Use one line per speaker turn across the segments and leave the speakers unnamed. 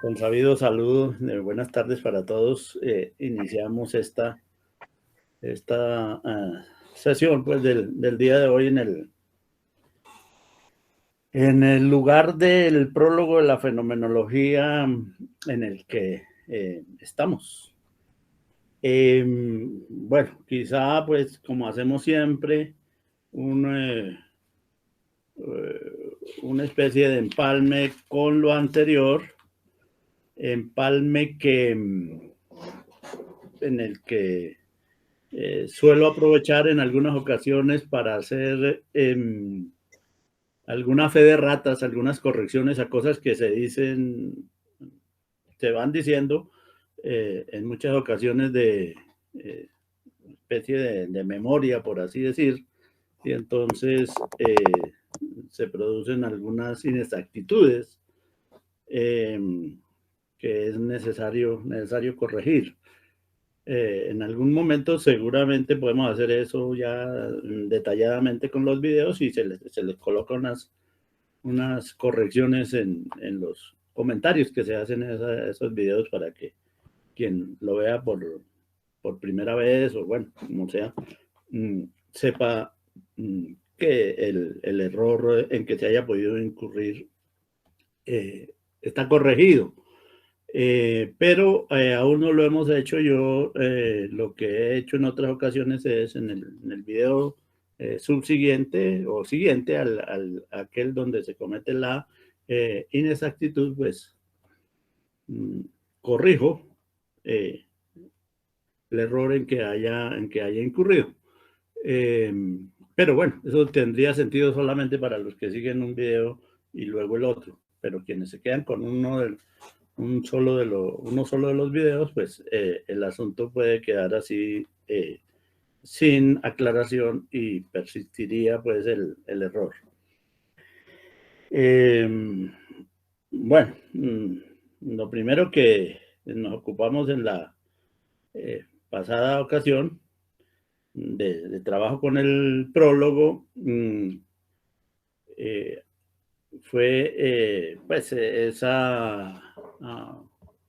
Con sabido saludo, buenas tardes para todos. Iniciamos esta sesión pues, del día de hoy en el lugar del prólogo de la fenomenología en el que estamos. Bueno, quizá pues como hacemos siempre, una especie de empalme con lo anterior, empalme en el que suelo aprovechar en algunas ocasiones para hacer alguna fe de ratas, algunas correcciones a cosas que se dicen, se van diciendo en muchas ocasiones de especie de memoria, por así decir, y entonces se producen algunas inexactitudes que es necesario corregir. En algún momento seguramente podemos hacer eso ya detalladamente con los videos y se les coloca unas correcciones en los comentarios que se hacen en esos videos para que quien lo vea por primera vez o bueno, como sea, sepa que el error en que se haya podido incurrir está corregido. Pero aún no lo hemos hecho. Yo lo que he hecho en otras ocasiones es en el video subsiguiente o siguiente al aquel donde se comete la inexactitud, pues corrijo el error en que haya incurrido. Pero bueno, eso tendría sentido solamente para los que siguen un video y luego el otro. Pero quienes se quedan con uno solo de los videos, pues el asunto puede quedar así sin aclaración y persistiría pues el error. Bueno, lo primero que nos ocupamos en la pasada ocasión de trabajo con el prólogo fue pues esa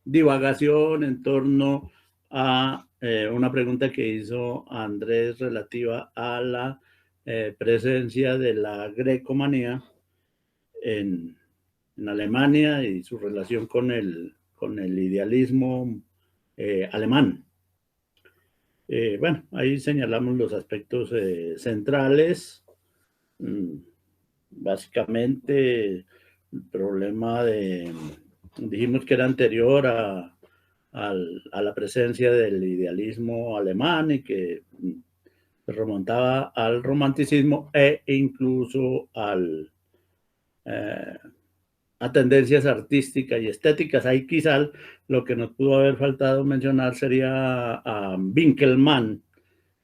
divagación en torno a una pregunta que hizo Andrés relativa a la presencia de la grecomanía en Alemania y su relación con el idealismo alemán. Bueno, ahí señalamos los aspectos centrales. Básicamente, el problema dijimos que era anterior a la presencia del idealismo alemán y que se remontaba al romanticismo e incluso a tendencias artísticas y estéticas. Ahí quizá lo que nos pudo haber faltado mencionar sería a Winkelmann,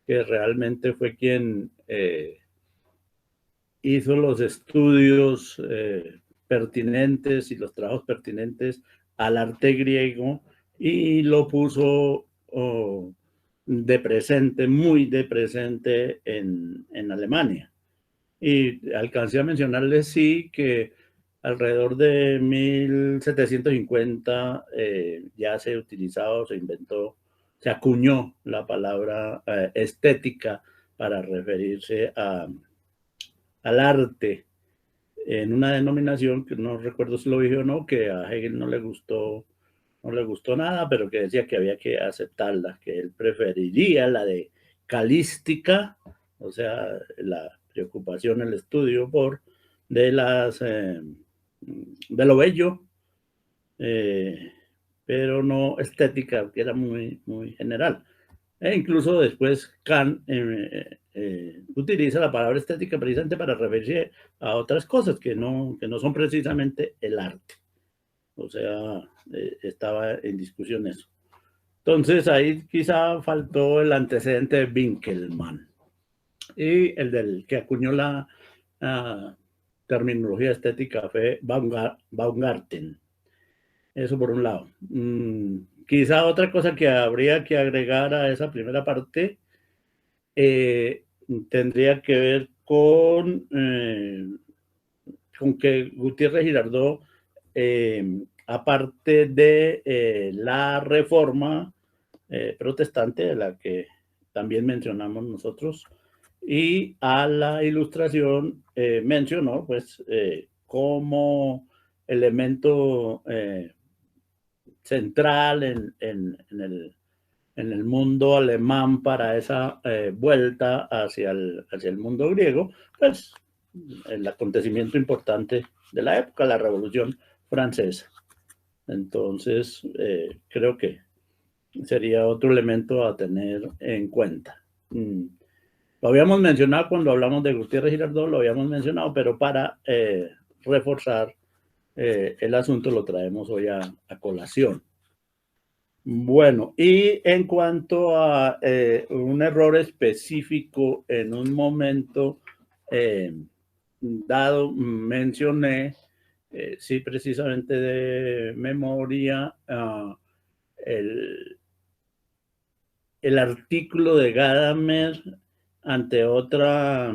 que realmente fue quien hizo los estudios pertinentes y los trabajos pertinentes al arte griego y lo puso de presente, muy de presente en Alemania. Y alcancé a mencionarles, sí, que alrededor de 1750 ya se utilizaba, se inventó, se acuñó la palabra estética para referirse al arte en una denominación que no recuerdo si lo dije o no, que a Hegel no le gustó nada, pero que decía que había que aceptarla, que él preferiría la de calística, o sea, la preocupación, el estudio de lo bello, pero no estética, que era muy, muy general. E incluso después Kant utiliza la palabra estética precisamente para referirse a otras cosas que no son precisamente el arte. O sea, estaba en discusión eso. Entonces ahí quizá faltó el antecedente de Winkelmann y el del que acuñó la terminología estética fue Baumgarten. Eso por un lado. Quizá otra cosa que habría que agregar a esa primera parte tendría que ver con que Gutiérrez Girardot aparte de la reforma protestante, de la que también mencionamos nosotros, y a la Ilustración mencionó pues como elemento central en el mundo alemán para esa vuelta hacia el mundo griego, pues el acontecimiento importante de la época, la Revolución Francesa. Entonces, creo que sería otro elemento a tener en cuenta. Lo habíamos mencionado cuando hablamos de Gutiérrez Girardot, lo habíamos mencionado, pero para reforzar el asunto lo traemos hoy a colación. Bueno, y en cuanto a un error específico en un momento dado, mencioné, sí, precisamente de memoria, el artículo de Gadamer ante otra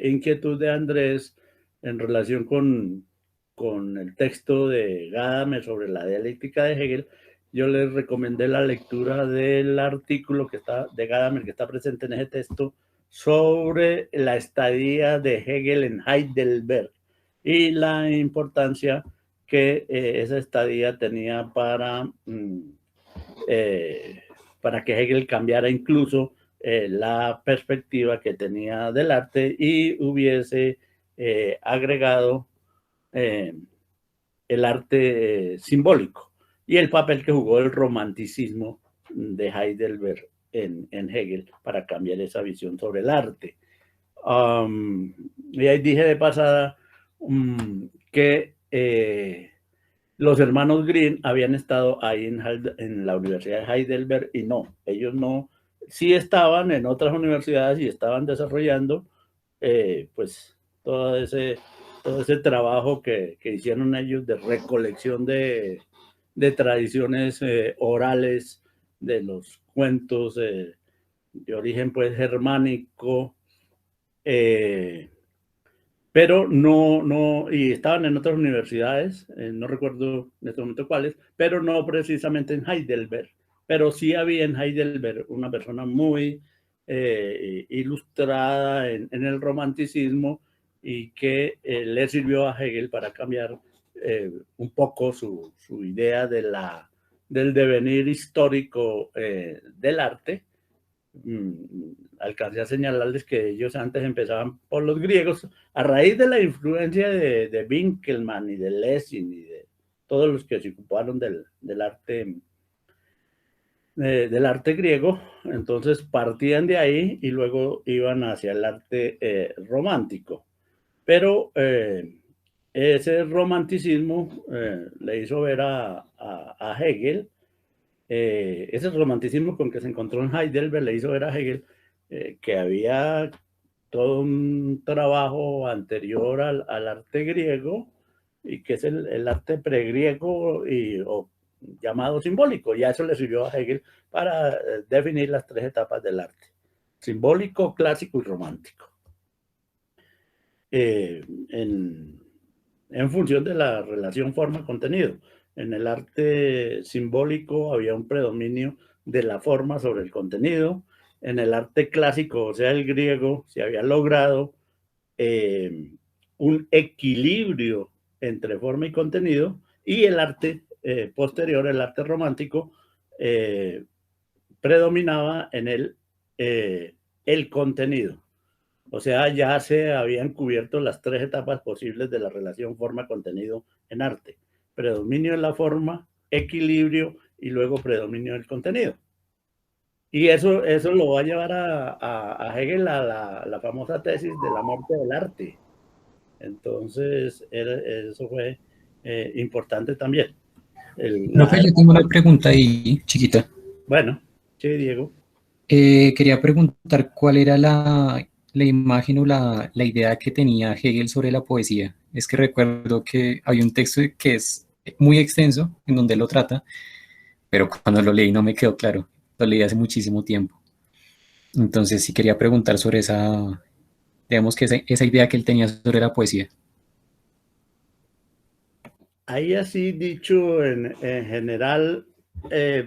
inquietud de Andrés en relación con el texto de Gadamer sobre la dialéctica de Hegel. Yo les recomendé la lectura del artículo que está de Gadamer, que está presente en ese texto, sobre la estadía de Hegel en Heidelberg y la importancia que esa estadía tenía para que Hegel cambiara incluso la perspectiva que tenía del arte y hubiese agregado el arte simbólico y el papel que jugó el romanticismo de Heidelberg en Hegel para cambiar esa visión sobre el arte. Y ahí dije de pasada que los hermanos Green habían estado ahí en la Universidad de Heidelberg y no, ellos no, sí estaban en otras universidades y estaban desarrollando pues todo ese trabajo que hicieron ellos de recolección de tradiciones orales, de los cuentos de origen pues germánico, pero no, y estaban en otras universidades, no recuerdo en este momento cuáles, pero no precisamente en Heidelberg, pero sí había en Heidelberg una persona muy ilustrada en el romanticismo y que le sirvió a Hegel para cambiar un poco su idea del devenir histórico del arte. Alcancé a señalarles que ellos antes empezaban por los griegos, a raíz de la influencia de Winkelmann y de Lessing y de todos los que se ocuparon del arte griego. Entonces partían de ahí y luego iban hacia el arte romántico. Pero ese romanticismo le hizo ver a Hegel, ese romanticismo con que se encontró en Heidelberg le hizo ver a Hegel que había todo un trabajo anterior al arte griego y que es el arte pregriego o llamado simbólico, y a eso le sirvió a Hegel para definir las tres etapas del arte: simbólico, clásico y romántico, en función de la relación forma-contenido. En el arte simbólico había un predominio de la forma sobre el contenido. En el arte clásico, o sea, el griego, se había logrado un equilibrio entre forma y contenido, y el arte posterior, el arte romántico, predominaba en el contenido. O sea, ya se habían cubierto las tres etapas posibles de la relación forma-contenido en arte: predominio de la forma, equilibrio y luego predominio del contenido. Y eso lo va a llevar a Hegel a la famosa tesis de la muerte del arte. Entonces, eso fue importante también.
Profe, yo tengo una pregunta ahí, chiquita.
Bueno, sí, Diego.
Quería preguntar cuál era la imagen o la idea que tenía Hegel sobre la poesía. Es que recuerdo que había un texto que es muy extenso en donde lo trata, pero cuando lo leí no me quedó claro. Lo leí hace muchísimo tiempo. Entonces sí quería preguntar sobre digamos que esa idea que él tenía sobre la poesía.
ahí así dicho en general,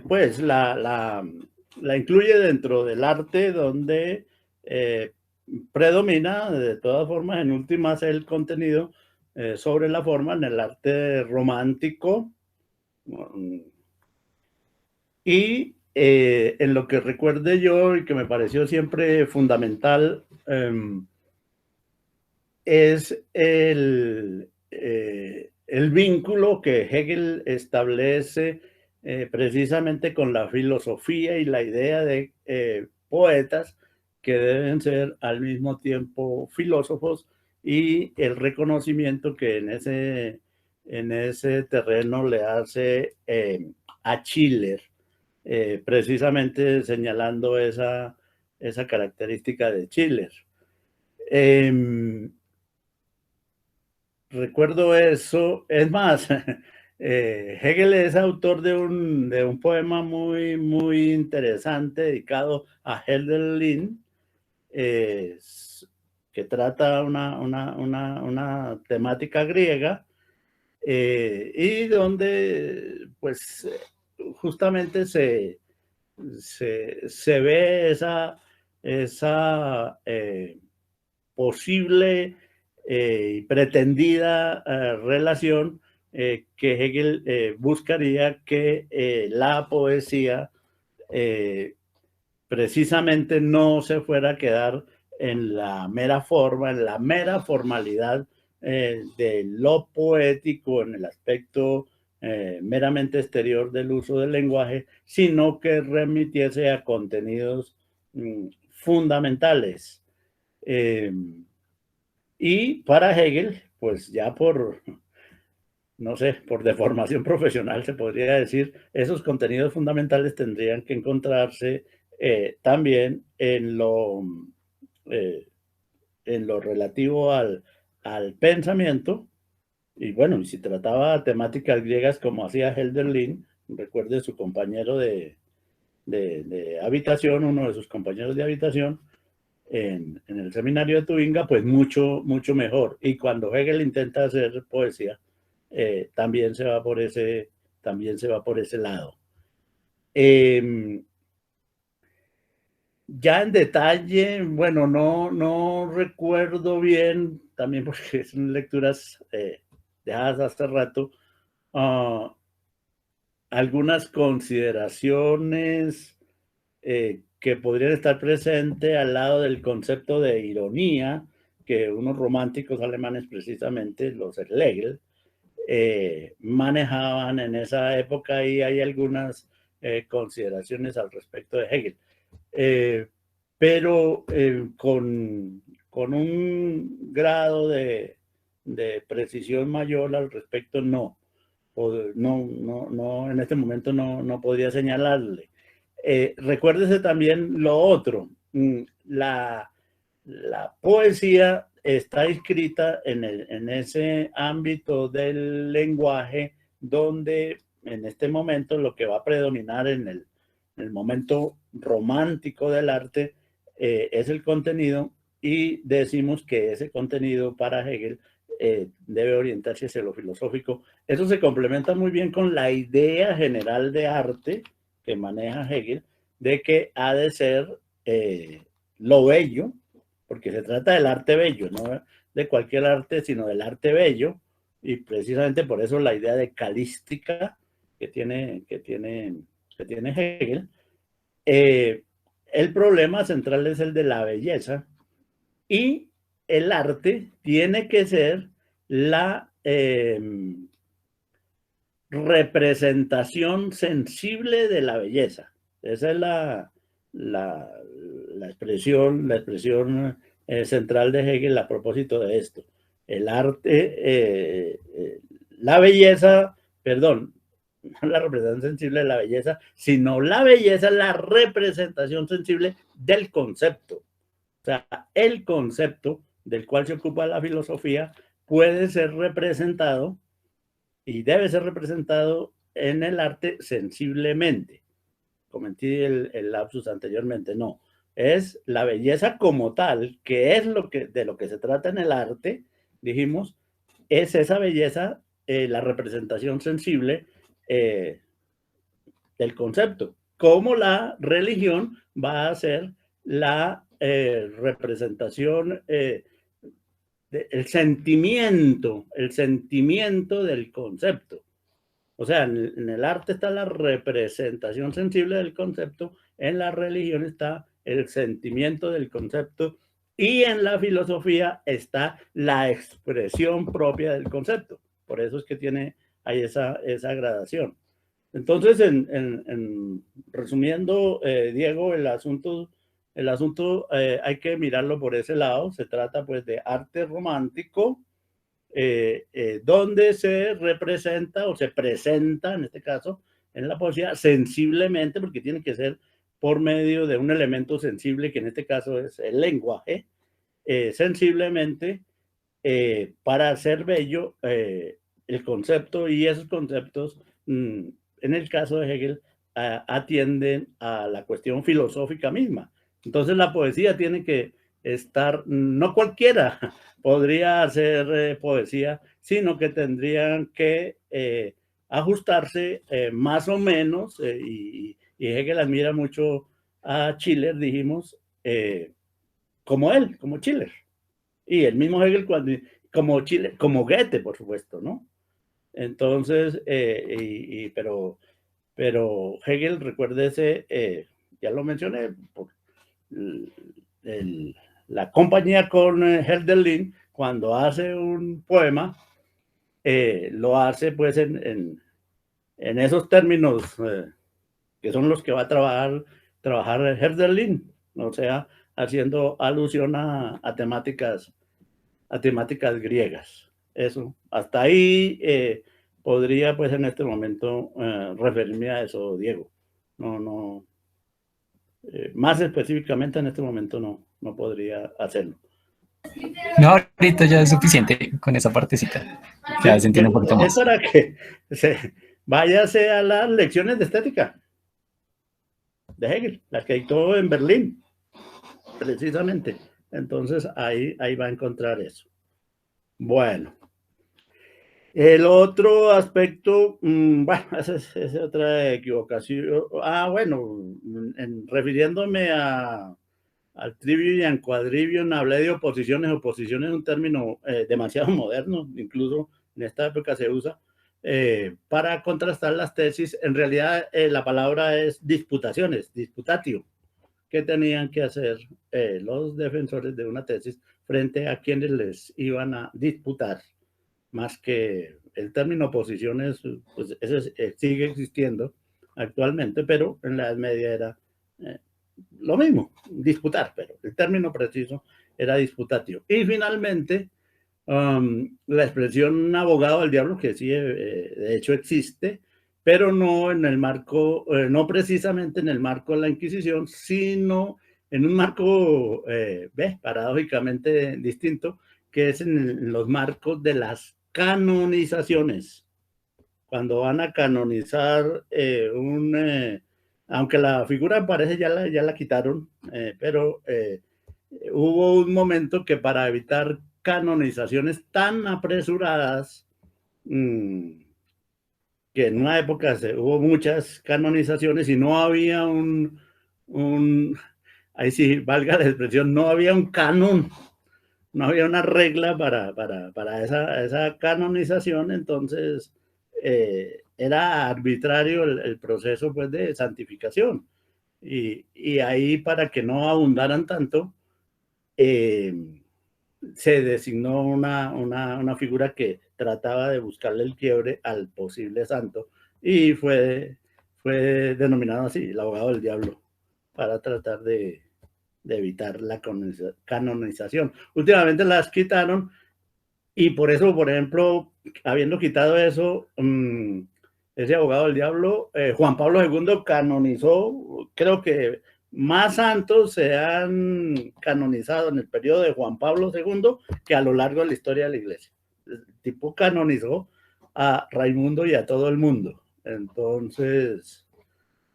pues la incluye dentro del arte donde predomina de todas formas en últimas el contenido sobre la forma en el arte romántico. Y en lo que recuerde yo y que me pareció siempre fundamental es el vínculo que Hegel establece precisamente con la filosofía y la idea de poetas que deben ser al mismo tiempo filósofos, y el reconocimiento que en ese terreno le hace a Schiller, precisamente señalando esa característica de Schiller. Recuerdo eso, es más, Hegel es autor de un poema muy interesante dedicado a Hölderlin, que trata una temática griega, y donde pues justamente se ve esa posible y pretendida relación que Hegel buscaría que la poesía precisamente no se fuera a quedar en la mera forma, en la mera formalidad de lo poético, en el aspecto meramente exterior del uso del lenguaje, sino que remitiese a contenidos fundamentales. Y para Hegel, pues ya no sé, por deformación profesional se podría decir, esos contenidos fundamentales tendrían que encontrarse también en lo relativo al pensamiento. Y bueno, y si trataba temáticas griegas como hacía Hölderlin, recuerde su compañero de habitación, uno de sus compañeros de habitación, en el seminario de Tubinga, pues mucho mejor. Y cuando Hegel intenta hacer poesía, también se va por ese lado. Ya en detalle, bueno, no recuerdo bien, también porque son lecturas dejadas hace rato, algunas consideraciones que podrían estar presentes al lado del concepto de ironía que unos románticos alemanes, precisamente los Schlegel, manejaban en esa época, y hay algunas consideraciones al respecto de Hegel. Pero con un grado de precisión mayor al respecto, no, en este momento no podría señalarle. Recuérdese también lo otro, la poesía está inscrita en ese ámbito del lenguaje donde en este momento lo que va a predominar en el momento romántico del arte es el contenido, y decimos que ese contenido para Hegel debe orientarse hacia lo filosófico. Eso se complementa muy bien con la idea general de arte que maneja Hegel, de que ha de ser lo bello, porque se trata del arte bello, no de cualquier arte, sino del arte bello, y precisamente por eso la idea de calística que tiene Hegel. El problema central es el de la belleza, y el arte tiene que ser la representación sensible de la belleza. Esa es la expresión central de Hegel a propósito de esto. El arte, la belleza, perdón, no la representación sensible de la belleza, sino la belleza es la representación sensible del concepto. O sea, el concepto del cual se ocupa la filosofía puede ser representado y debe ser representado en el arte sensiblemente. Cometí el lapsus anteriormente, no. Es la belleza como tal, que es de lo que se trata en el arte, dijimos, es esa belleza la representación sensible del concepto, como la religión va a ser la representación, el sentimiento del concepto. O sea, en el arte está la representación sensible del concepto, en la religión está el sentimiento del concepto y en la filosofía está la expresión propia del concepto. Por eso es que hay esa gradación. Entonces, resumiendo, Diego, el asunto hay que mirarlo por ese lado. Se trata pues de arte romántico, donde se representa o se presenta, en este caso, en la poesía, sensiblemente, porque tiene que ser por medio de un elemento sensible, que en este caso es el lenguaje, sensiblemente, para hacer bello el concepto, y esos conceptos, en el caso de Hegel, atienden a la cuestión filosófica misma. Entonces la poesía tiene que estar, no cualquiera podría hacer poesía, sino que tendrían que ajustarse más o menos, y Hegel admira mucho a Schiller, dijimos, como él, como Schiller. Y el mismo Hegel, como Goethe, por supuesto, ¿no? Entonces, pero Hegel, recuérdese, ya lo mencioné, por la compañía con Hölderlin, cuando hace un poema, lo hace pues en esos términos que son los que va a trabajar Hölderlin, o sea, haciendo alusión a temáticas griegas. Eso, hasta ahí podría pues en este momento referirme a eso, Diego. No, más específicamente en este momento no podría hacerlo.
No, ahorita ya es suficiente con esa partecita. Ya se entiende un poquito más.
Es para que váyase a las lecciones de estética de Hegel, las que dictó en Berlín, precisamente. Entonces ahí va a encontrar eso. Bueno. El otro aspecto, bueno, esa es otra equivocación. Bueno, refiriéndome al trivium y quadrivium, hablé de oposiciones. Oposición es un término demasiado moderno, incluso en esta época se usa para contrastar las tesis. En realidad la palabra es disputaciones, disputatio, que tenían que hacer los defensores de una tesis frente a quienes les iban a disputar. Más que el término oposiciones, pues ese sigue existiendo actualmente, pero en la Edad Media era lo mismo, disputar, pero el término preciso era disputatio. Y finalmente, la expresión abogado del diablo, que sí, de hecho existe, pero no en el marco, no precisamente en el marco de la Inquisición, sino en un marco, paradójicamente distinto, que es en los marcos de las canonizaciones. Cuando van a canonizar aunque la figura parece ya la quitaron, pero hubo un momento que para evitar canonizaciones tan apresuradas, que en una época hubo muchas canonizaciones y no había ahí sí, valga la expresión, no había un canon, no había una regla para esa canonización. Entonces era arbitrario el proceso pues de santificación, y ahí, para que no abundaran tanto, se designó una figura que trataba de buscarle el quiebre al posible santo, y fue denominado así, el abogado del diablo, para tratar de evitar la canonización. Últimamente las quitaron, y por eso, por ejemplo, habiendo quitado eso, ese abogado del diablo, Juan Pablo II canonizó, creo que más santos se han canonizado en el periodo de Juan Pablo II que a lo largo de la historia de la iglesia. El tipo canonizó a Raimundo y a todo el mundo. Entonces,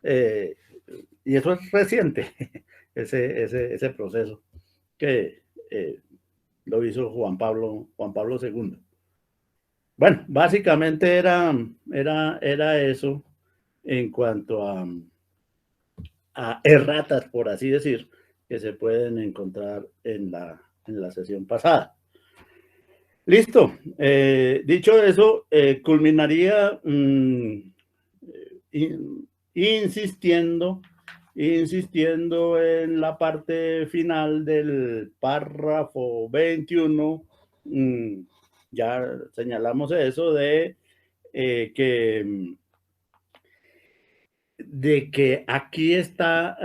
y eso es reciente, ese proceso que lo hizo Juan Pablo II. Bueno, básicamente era eso en cuanto a erratas, por así decir, que se pueden encontrar en la sesión pasada. Listo. Dicho eso, culminaría insistiendo en la parte final del párrafo 21. Ya señalamos eso de que aquí está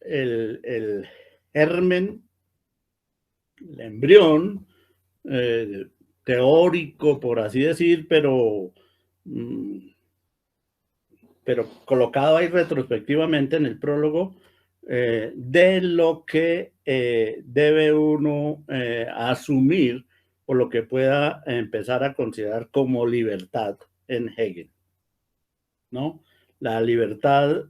el germen, el embrión teórico, por así decir, pero colocado ahí retrospectivamente en el prólogo, de lo que debe uno asumir o lo que pueda empezar a considerar como libertad en Hegel, ¿no? La libertad,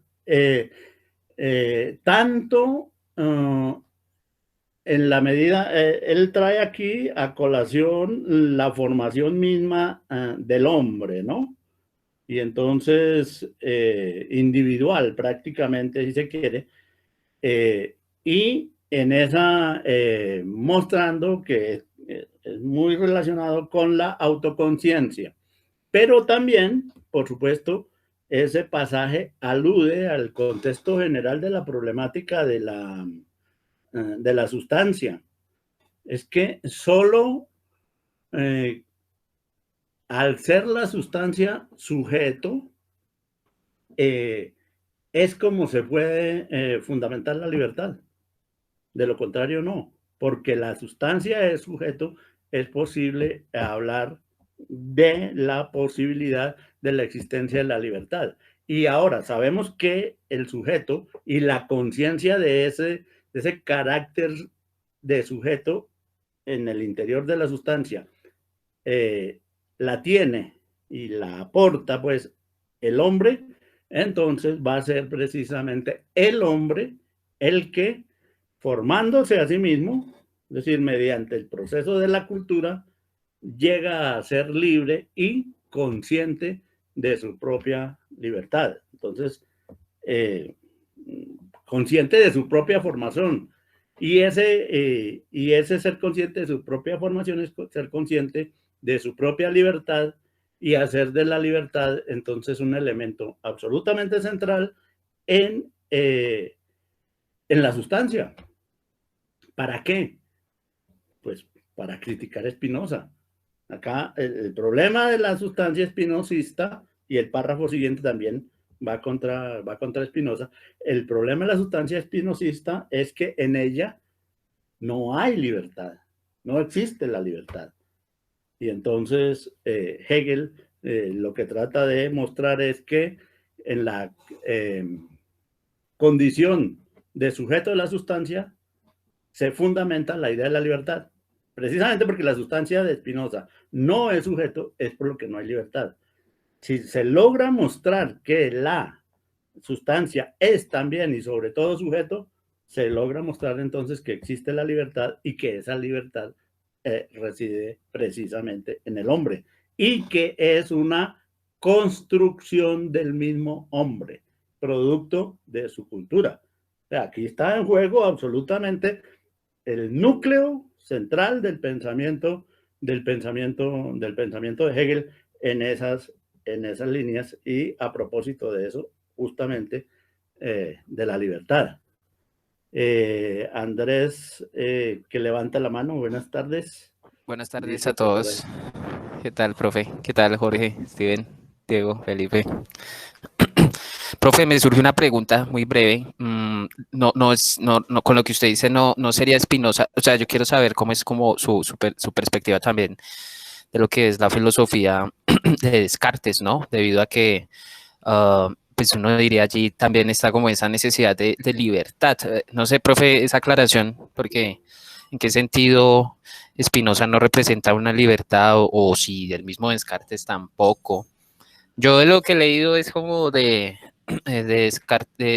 tanto en la medida, él trae aquí a colación la formación misma del hombre, ¿no? Y entonces, individual prácticamente, si se quiere, y en esa, mostrando que es muy relacionado con la autoconciencia. Pero también, por supuesto, ese pasaje alude al contexto general de la problemática de la sustancia. Es que solo al ser la sustancia sujeto, es como se puede fundamentar la libertad. De lo contrario, no. Porque la sustancia es sujeto, es posible hablar de la posibilidad de la existencia de la libertad. Y ahora sabemos que el sujeto y la conciencia de ese carácter de sujeto en el interior de la sustancia la tiene y la aporta pues el hombre, entonces va a ser precisamente el hombre el que, formándose a sí mismo, es decir, mediante el proceso de la cultura, llega a ser libre y consciente de su propia libertad. Entonces, consciente de su propia formación. Y ese ser consciente de su propia formación es ser consciente de su propia libertad y hacer de la libertad entonces un elemento absolutamente central en la sustancia. ¿Para qué? Pues para criticar a Spinoza. Acá el problema de la sustancia espinosista, y el párrafo siguiente también va contra Spinoza, el problema de la sustancia espinosista es que en ella no hay libertad, no existe la libertad. Y entonces Hegel lo que trata de mostrar es que en la condición de sujeto de la sustancia se fundamenta la idea de la libertad. Precisamente porque la sustancia de Spinoza no es sujeto, es por lo que no hay libertad. Si se logra mostrar que la sustancia es también y sobre todo sujeto, se logra mostrar entonces que existe la libertad y que esa libertad reside precisamente en el hombre y que es una construcción del mismo hombre, producto de su cultura. O sea, aquí está en juego absolutamente el núcleo central del pensamiento de Hegel en esas líneas, y a propósito de eso, justamente de la libertad. Andrés, que levanta la mano, buenas tardes.
Buenas tardes a todos. ¿Qué tal, profe? ¿Qué tal, Jorge, Steven, Diego, Felipe? Profe, me surge una pregunta muy breve. No, con lo que usted dice, no sería Spinoza. O sea, yo quiero saber cómo es como su perspectiva también de lo que es la filosofía de Descartes, ¿no? Debido a que, pues uno diría allí también está como esa necesidad de libertad. No sé, profe, esa aclaración, porque ¿en qué sentido Spinoza no representa una libertad o si del mismo Descartes tampoco? Yo de lo que he leído es como de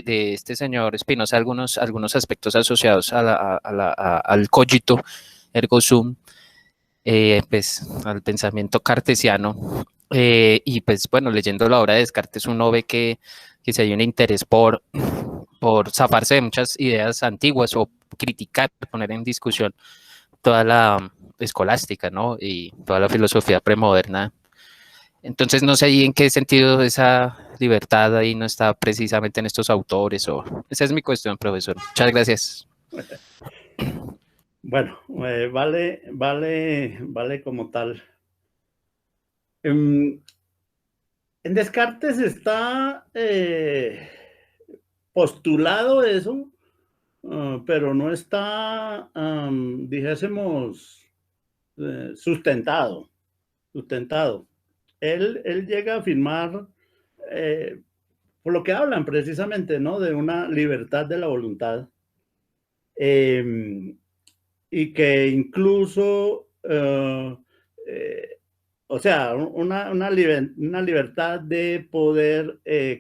este señor Spinoza algunos aspectos asociados al cogito ergo sum, pues al pensamiento cartesiano. Y pues bueno, leyendo la obra de Descartes uno ve que si hay un interés por zafarse de muchas ideas antiguas o criticar, poner en discusión toda la escolástica, ¿no? Y toda la filosofía premoderna. Entonces no sé ahí en qué sentido esa libertad ahí no está precisamente en estos autores, o esa es mi cuestión, profesor. Muchas gracias.
Bueno, vale como tal. En Descartes está postulado eso, pero no está, dijésemos, sustentado. Él llega a afirmar, por lo que hablan precisamente, ¿no? De una libertad de la voluntad, y que incluso, o sea, una libertad de poder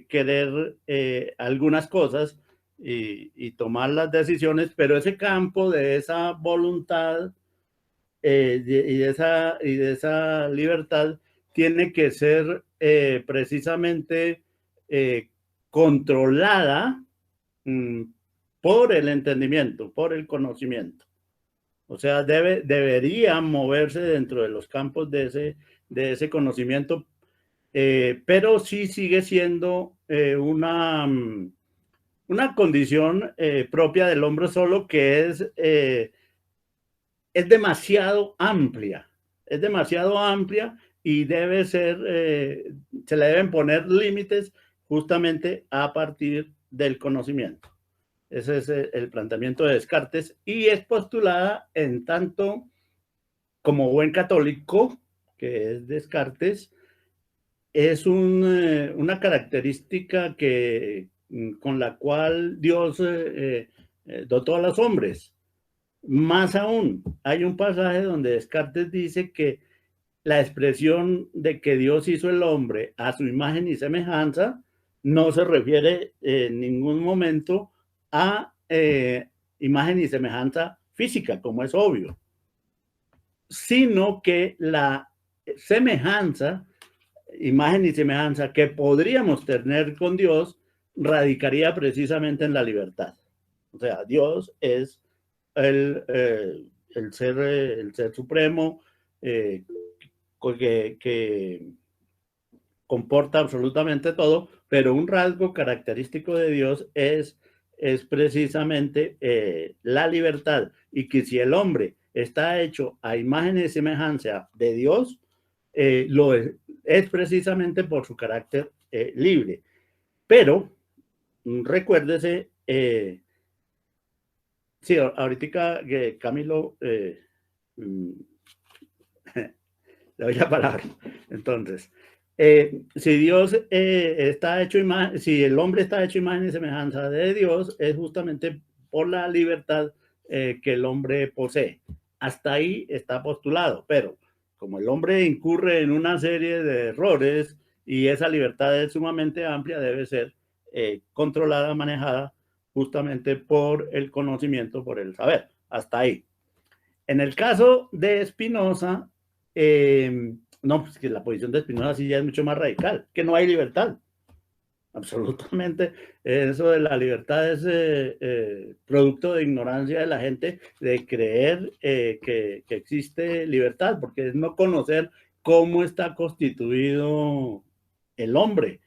querer algunas cosas y tomar las decisiones, pero ese campo de esa voluntad y de esa libertad tiene que ser precisamente controlada por el entendimiento, por el conocimiento. O sea, debería moverse dentro de los campos de ese conocimiento, pero sí sigue siendo una condición propia del hombre solo, que es demasiado amplia. Es demasiado amplia y debe ser, se le deben poner límites justamente a partir del conocimiento. Ese es el planteamiento de Descartes, y es postulada en tanto como buen católico, que es Descartes, es una característica con la cual Dios dotó a los hombres. Más aún, hay un pasaje donde Descartes dice que la expresión de que Dios hizo el hombre a su imagen y semejanza no se refiere en ningún momento a imagen y semejanza física, como es obvio, sino que la semejanza, imagen y semejanza que podríamos tener con Dios, radicaría precisamente en la libertad. O sea, Dios es el ser supremo, que comporta absolutamente todo, pero un rasgo característico de Dios es precisamente la libertad, y que si el hombre está hecho a imagen y semejanza de Dios, lo es precisamente por su carácter libre. Pero recuérdese, sí, ahorita que Camilo le doy la palabra. Entonces, si Dios está hecho imagen, si el hombre está hecho imagen y semejanza de Dios, es justamente por la libertad que el hombre posee. Hasta ahí está postulado, pero como el hombre incurre en una serie de errores y esa libertad es sumamente amplia, debe ser controlada, manejada justamente por el conocimiento, por el saber. Hasta ahí. En el caso de Spinoza, no, pues que la posición de Spinoza sí ya es mucho más radical, que no hay libertad. Absolutamente. Eso de la libertad es producto de ignorancia de la gente, de creer que existe libertad, porque es no conocer cómo está constituido el hombre,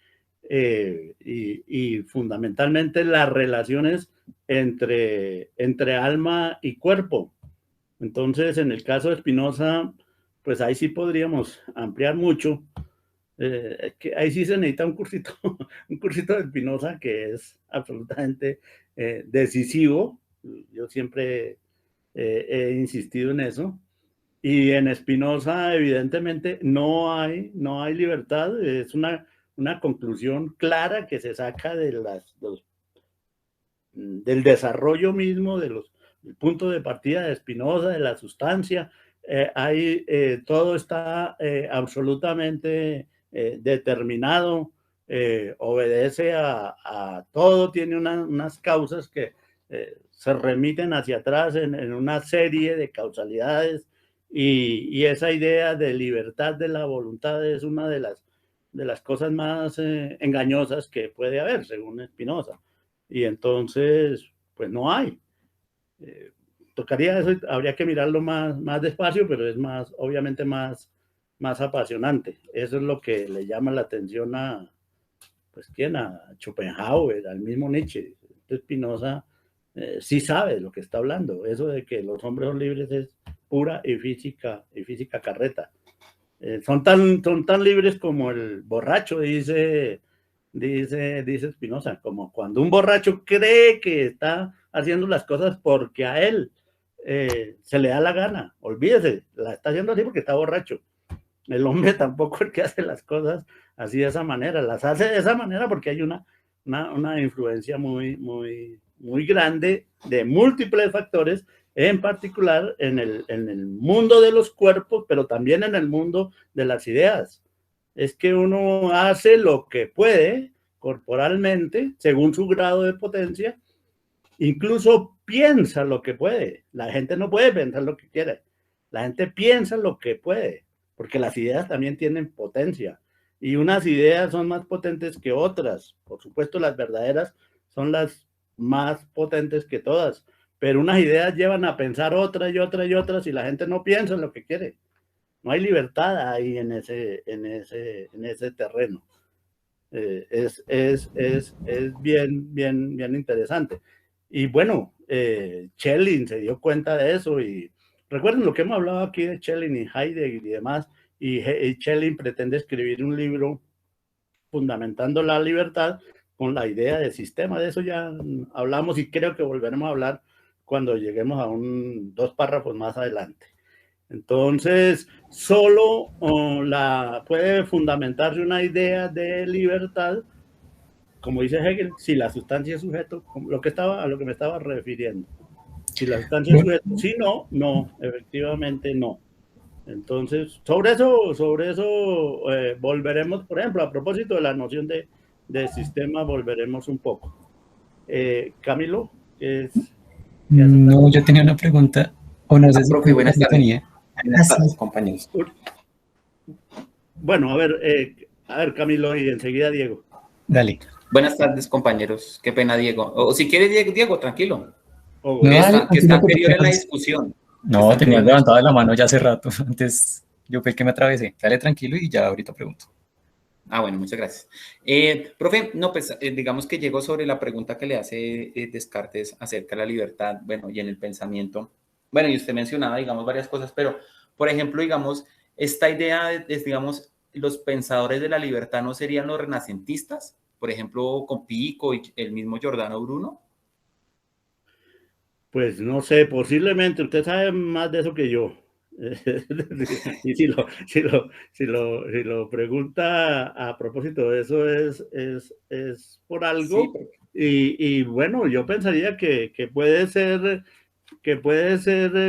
y fundamentalmente las relaciones entre alma y cuerpo. Entonces, en el caso de Spinoza, pues ahí sí podríamos ampliar mucho. Que ahí sí se necesita un cursito, un cursito de Spinoza que es absolutamente decisivo. Yo siempre he insistido en eso. Y en Spinoza, evidentemente, no hay libertad. Es una conclusión clara que se saca de del desarrollo mismo, del punto de partida de Spinoza, de la sustancia. Todo está absolutamente determinado, obedece a todo, tiene unas causas que se remiten hacia atrás en una serie de causalidades, Y esa idea de libertad de la voluntad es una de las cosas más engañosas que puede haber, según Spinoza. Y entonces, pues no hay. Tocaría eso, habría que mirarlo más despacio, pero es obviamente más apasionante. Eso es lo que le llama la atención a Schopenhauer, al mismo Nietzsche. Spinoza sí sabe lo que está hablando. Eso de que los hombres son libres es pura y física carreta. Son tan libres como el borracho, dice Spinoza, como cuando un borracho cree que está haciendo las cosas porque a él se le da la gana. Olvídese, la está haciendo así porque está borracho. El hombre tampoco es el que hace las cosas así de esa manera, las hace de esa manera porque hay una influencia muy grande de múltiples factores, en particular en el mundo de los cuerpos, pero también en el mundo de las ideas. Es que uno hace lo que puede corporalmente, según su grado de potencia, incluso piensa lo que puede. La gente no puede pensar lo que quiere, la gente piensa lo que puede, porque las ideas también tienen potencia, y unas ideas son más potentes que otras. Por supuesto, las verdaderas son las más potentes que todas, pero unas ideas llevan a pensar otras y otras y otras, y la gente no piensa en lo que quiere. No hay libertad ahí en ese terreno. Es bien interesante. Y bueno, Schelling se dio cuenta de eso, y recuerden lo que hemos hablado aquí de Schelling y Heidegger y demás, y Schelling pretende escribir un libro fundamentando la libertad con la idea de sistema. De eso ya hablamos y creo que volveremos a hablar cuando lleguemos a 2 párrafos más adelante. Entonces, solo puede fundamentarse una idea de libertad, como dice Hegel, si la sustancia es sujeto, a lo que me estaba refiriendo. Si la sustancia es sujeto, si no, efectivamente no. Entonces, sobre eso volveremos, por ejemplo, a propósito de la noción de sistema, volveremos un poco. Camilo,
No, yo tenía una pregunta, o no sé si
profe, buenas tardes.
tenía.
Buenas tardes, compañeros.
Bueno, a ver, Camilo, y enseguida Diego.
Dale.
Buenas tardes, compañeros. Qué pena, Diego. O si quiere, Diego, tranquilo.
No,
que
dale,
está anterior en la discusión.
No, tenía levantada la mano ya hace rato. Antes yo fue el que me atravesé. Dale tranquilo y ya ahorita pregunto.
Ah, bueno, muchas gracias. Profe, no, pues digamos que llegó sobre la pregunta que le hace Descartes acerca de la libertad, bueno, y en el pensamiento. Bueno, y usted mencionaba, digamos, varias cosas, pero, por ejemplo, digamos, esta idea es, digamos, los pensadores de la libertad no serían los renacentistas, por ejemplo, con Pico y el mismo Giordano Bruno.
Pues no sé, posiblemente usted sabe más de eso que yo. Y si lo pregunta a propósito de eso es por algo. Sí. Y bueno, yo pensaría que puede ser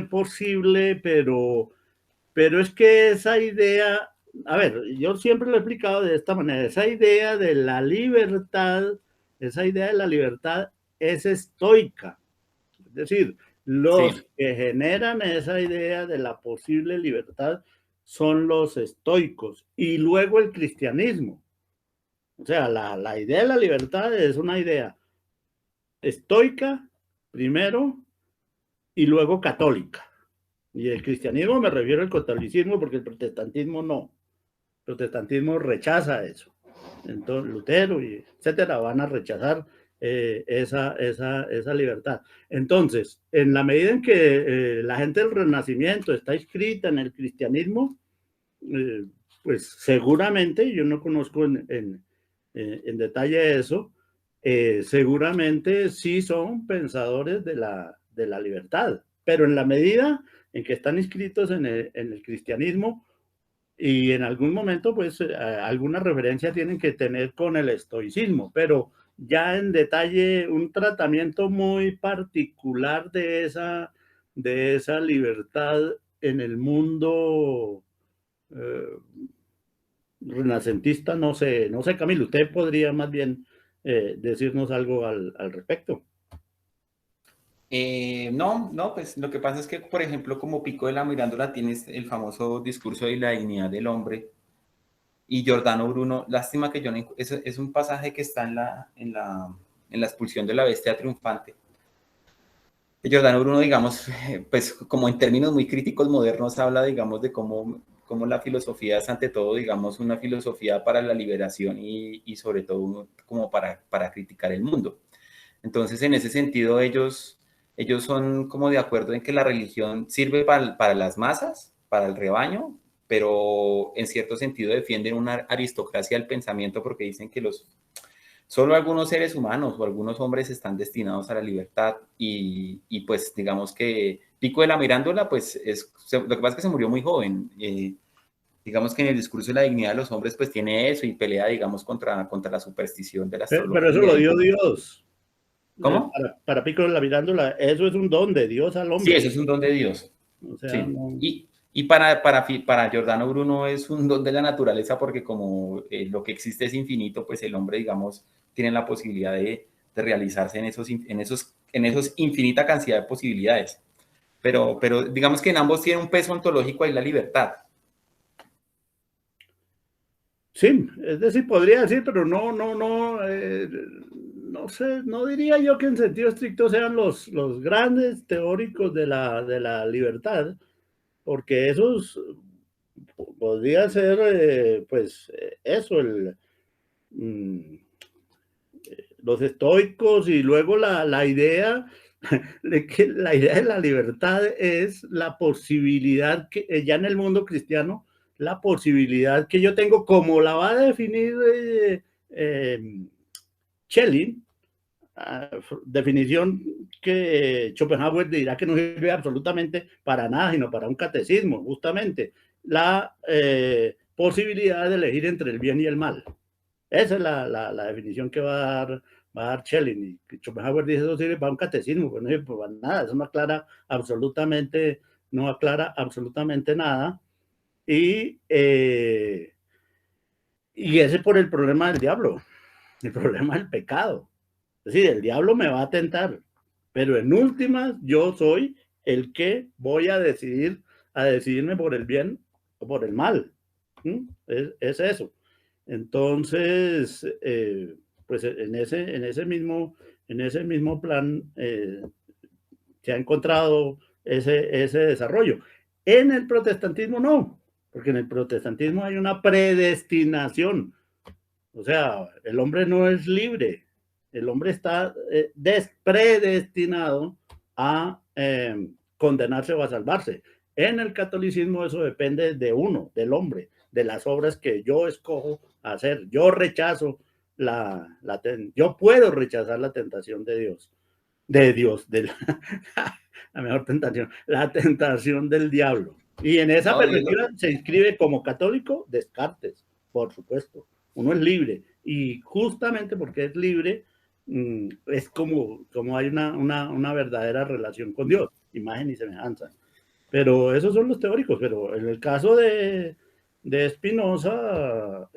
posible, pero es que esa idea, a ver, yo siempre lo he explicado de esta manera, esa idea de la libertad es estoica. Es decir, los que generan esa idea de la posible libertad son los estoicos, y luego el cristianismo. O sea, la idea de la libertad es una idea estoica primero y luego católica. Y el cristianismo me refiero al catolicismo, porque el protestantismo no. El protestantismo rechaza eso. Entonces Lutero y etcétera van a rechazar esa libertad. Entonces, en la medida en que la gente del Renacimiento está inscrita en el cristianismo, pues seguramente, yo no conozco en detalle eso, seguramente sí son pensadores de la libertad, pero en la medida en que están inscritos en el cristianismo, y en algún momento, pues, alguna referencia tienen que tener con el estoicismo, pero ya en detalle un tratamiento muy particular de esa libertad en el mundo renacentista, no sé, Camilo, usted podría más bien decirnos algo al respecto.
No, pues lo que pasa es que, por ejemplo, como Pico de la Mirándola tienes el famoso discurso de la dignidad del hombre, y Giordano Bruno, lástima que yo no, es un pasaje que está en la expulsión de la bestia triunfante. Giordano Bruno, digamos, pues como en términos muy críticos modernos, habla, digamos, de cómo la filosofía es ante todo, digamos, una filosofía para la liberación y sobre todo como para criticar el mundo. Entonces, en ese sentido, ellos son como de acuerdo en que la religión sirve para las masas, para el rebaño, pero en cierto sentido defienden una aristocracia del pensamiento porque dicen que solo algunos seres humanos o algunos hombres están destinados a la libertad y pues digamos que Pico de la Mirándola, pues lo que pasa es que se murió muy joven. Digamos que en el discurso de la dignidad de los hombres pues tiene eso y pelea, digamos, contra la superstición de la
Pero eso lo
astrología.
dio Dios.
¿Cómo?
Para Pico de la Mirándola, eso es un don de Dios al
Sí,
hombre.
eso es un don de Dios.
O sea,
Sí.
no.
Y para Giordano Bruno es un don de la naturaleza porque como lo que existe es infinito, pues el hombre, digamos, tiene la posibilidad de realizarse en esos infinita cantidad de posibilidades. Pero digamos que en ambos tiene un peso ontológico ahí la libertad.
Sí, es decir, podría decir, pero no sé, no diría yo que en sentido estricto sean los grandes teóricos de la libertad, porque esos podría ser, pues, eso, mm, los estoicos y luego la idea de que la idea de la libertad es la posibilidad que ya en el mundo cristiano, la posibilidad que yo tengo, como la va a definir Schelling, definición que Schopenhauer dirá que no sirve absolutamente para nada, sino para un catecismo, justamente, la posibilidad de elegir entre el bien y el mal. Esa es la definición que va a dar Schelling. Y Schopenhauer dice eso sirve para un catecismo, pues no sirve para nada, eso no aclara absolutamente nada. Y ese es por el problema del diablo, el problema del pecado. Es decir, el diablo me va a tentar, pero en últimas yo soy el que voy a decidirme por el bien o por el mal. Es eso. Entonces, pues en ese mismo plan se ha encontrado ese desarrollo. En el protestantismo no, porque en el protestantismo hay una predestinación. O sea, el hombre no es libre, el hombre está predestinado a condenarse o a salvarse. En el catolicismo eso depende de uno, del hombre, de las obras que yo escojo hacer. Yo rechazo yo puedo rechazar la tentación de Dios, la mejor tentación, la tentación del diablo. Y en esa perspectiva se inscribe como católico Descartes, por supuesto. Uno es libre y justamente porque es libre es como hay una verdadera relación con Dios, imagen y semejanza. Pero esos son los teóricos, pero en el caso de Spinoza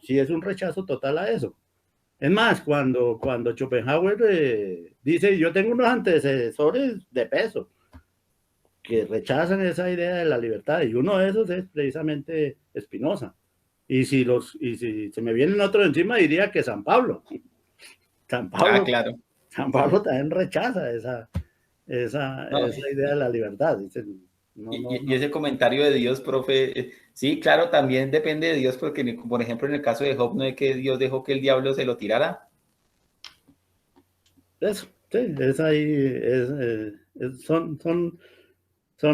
sí es un rechazo total a eso. Es más, cuando Schopenhauer dice, yo tengo unos antecesores de peso que rechazan esa idea de la libertad, y uno de esos es precisamente Spinoza. Y si se me vienen otros encima, diría que San Pablo.
Claro.
San Pablo también rechaza esa idea de la libertad. Dicen,
y ese comentario de Dios, profe, sí, claro, también depende de Dios, porque, por ejemplo, en el caso de Job, no es que Dios dejó que el diablo se lo tirara.
Eso, sí, es ahí, son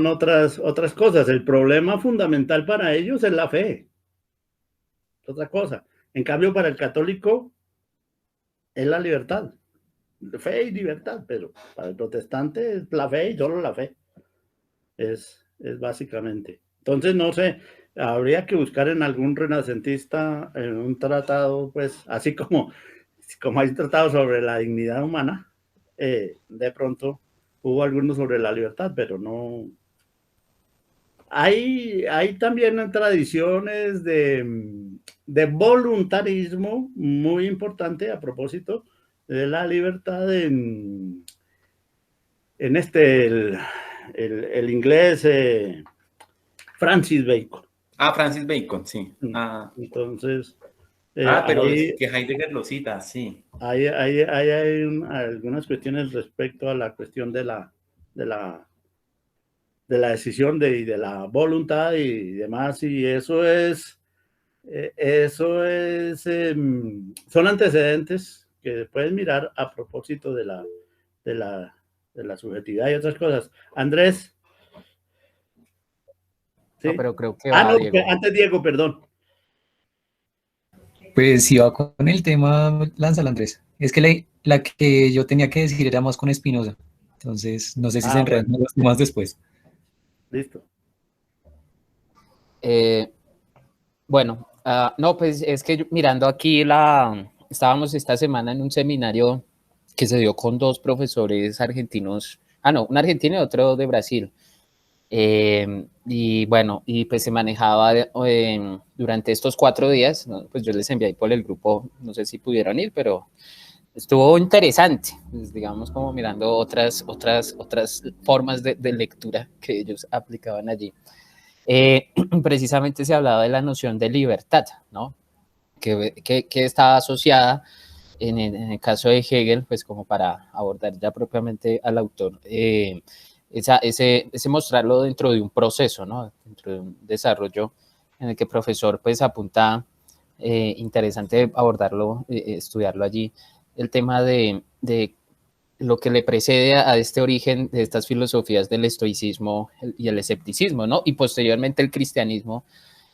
otras cosas. El problema fundamental para ellos es la fe. Otra cosa. En cambio, para el católico es la libertad. Fe y libertad, pero para el protestante es la fe y solo la fe. Es básicamente. Entonces, no sé, habría que buscar en algún renacentista, en un tratado, pues, así como hay tratado sobre la dignidad humana, de pronto hubo algunos sobre la libertad, pero no. Hay también tradiciones de voluntarismo muy importante a propósito de la libertad en el inglés Francis Bacon.
Ah, Francis Bacon, sí. Ah,
Entonces,
pero es
ahí
que Heidegger lo cita, sí.
hay algunas cuestiones respecto a la cuestión de la decisión y de la voluntad y demás, y son antecedentes que puedes mirar a propósito de la subjetividad y otras cosas. Andrés. ¿Sí?
No, pero creo que
No,
Diego.
antes Diego, perdón.
Pues si va con el tema, lánzala, Andrés. Es que la que yo tenía que decir era más con Espinosa. Entonces, no sé si se enredan los temas después.
Listo.
Bueno, no, pues es que mirando aquí estábamos esta semana en un seminario que se dio con dos profesores argentinos, no, un argentino y otro de Brasil. Y bueno, y pues se manejaba durante estos 4 días, ¿no? Pues yo les envié ahí por el grupo, no sé si pudieron ir, pero estuvo interesante, pues digamos como mirando otras formas de lectura que ellos aplicaban allí. Precisamente se hablaba de la noción de libertad, ¿no? Que estaba asociada en el caso de Hegel, pues como para abordar ya propiamente al autor, ese mostrarlo dentro de un proceso, ¿no? Dentro de un desarrollo en el que el profesor pues apunta, interesante abordarlo, estudiarlo allí, el tema de lo que le precede a este origen de estas filosofías del estoicismo y el escepticismo, ¿no? Y posteriormente el cristianismo,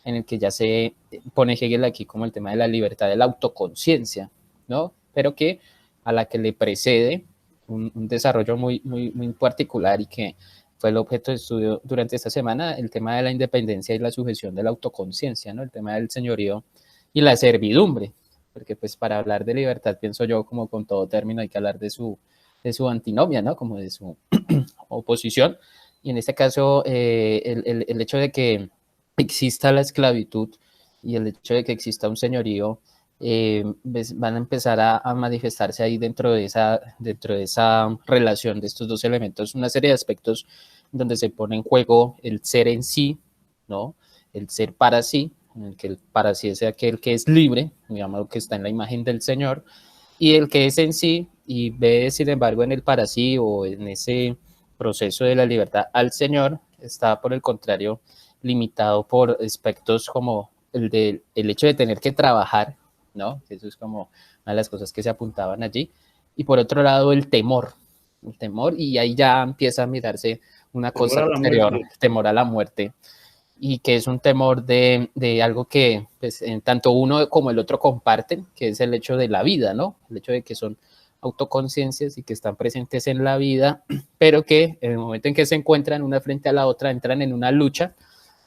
en el que ya se pone Hegel aquí como el tema de la libertad de la autoconciencia, ¿no? Pero que a la que le precede un desarrollo muy, muy, muy particular y que fue el objeto de estudio durante esta semana, el tema de la independencia y la sujeción de la autoconciencia, ¿no? El tema del señorío y la servidumbre, porque pues para hablar de libertad, pienso yo, como con todo término, hay que hablar de su antinomia, ¿no? Como de su oposición. Y en este caso, el hecho de que exista la esclavitud y el hecho de que exista un señorío, van a empezar a manifestarse ahí dentro de esa relación de estos dos elementos, una serie de aspectos donde se pone en juego el ser en sí, ¿no? El ser para sí, en el que el para sí es aquel que es libre, digamos, que está en la imagen del Señor, y el que es en sí y ve, sin embargo, en el para sí o en ese proceso de la libertad al Señor, está por el contrario limitado por aspectos como el hecho de tener que trabajar, ¿no? Eso es como una de las cosas que se apuntaban allí. Y por otro lado, el temor, y ahí ya empieza a mirarse una cosa exterior, el temor a la muerte, y que es un temor de algo que pues, tanto uno como el otro comparten, que es el hecho de la vida, ¿no? El hecho de que son autoconciencias y que están presentes en la vida, pero que en el momento en que se encuentran una frente a la otra, entran en una lucha,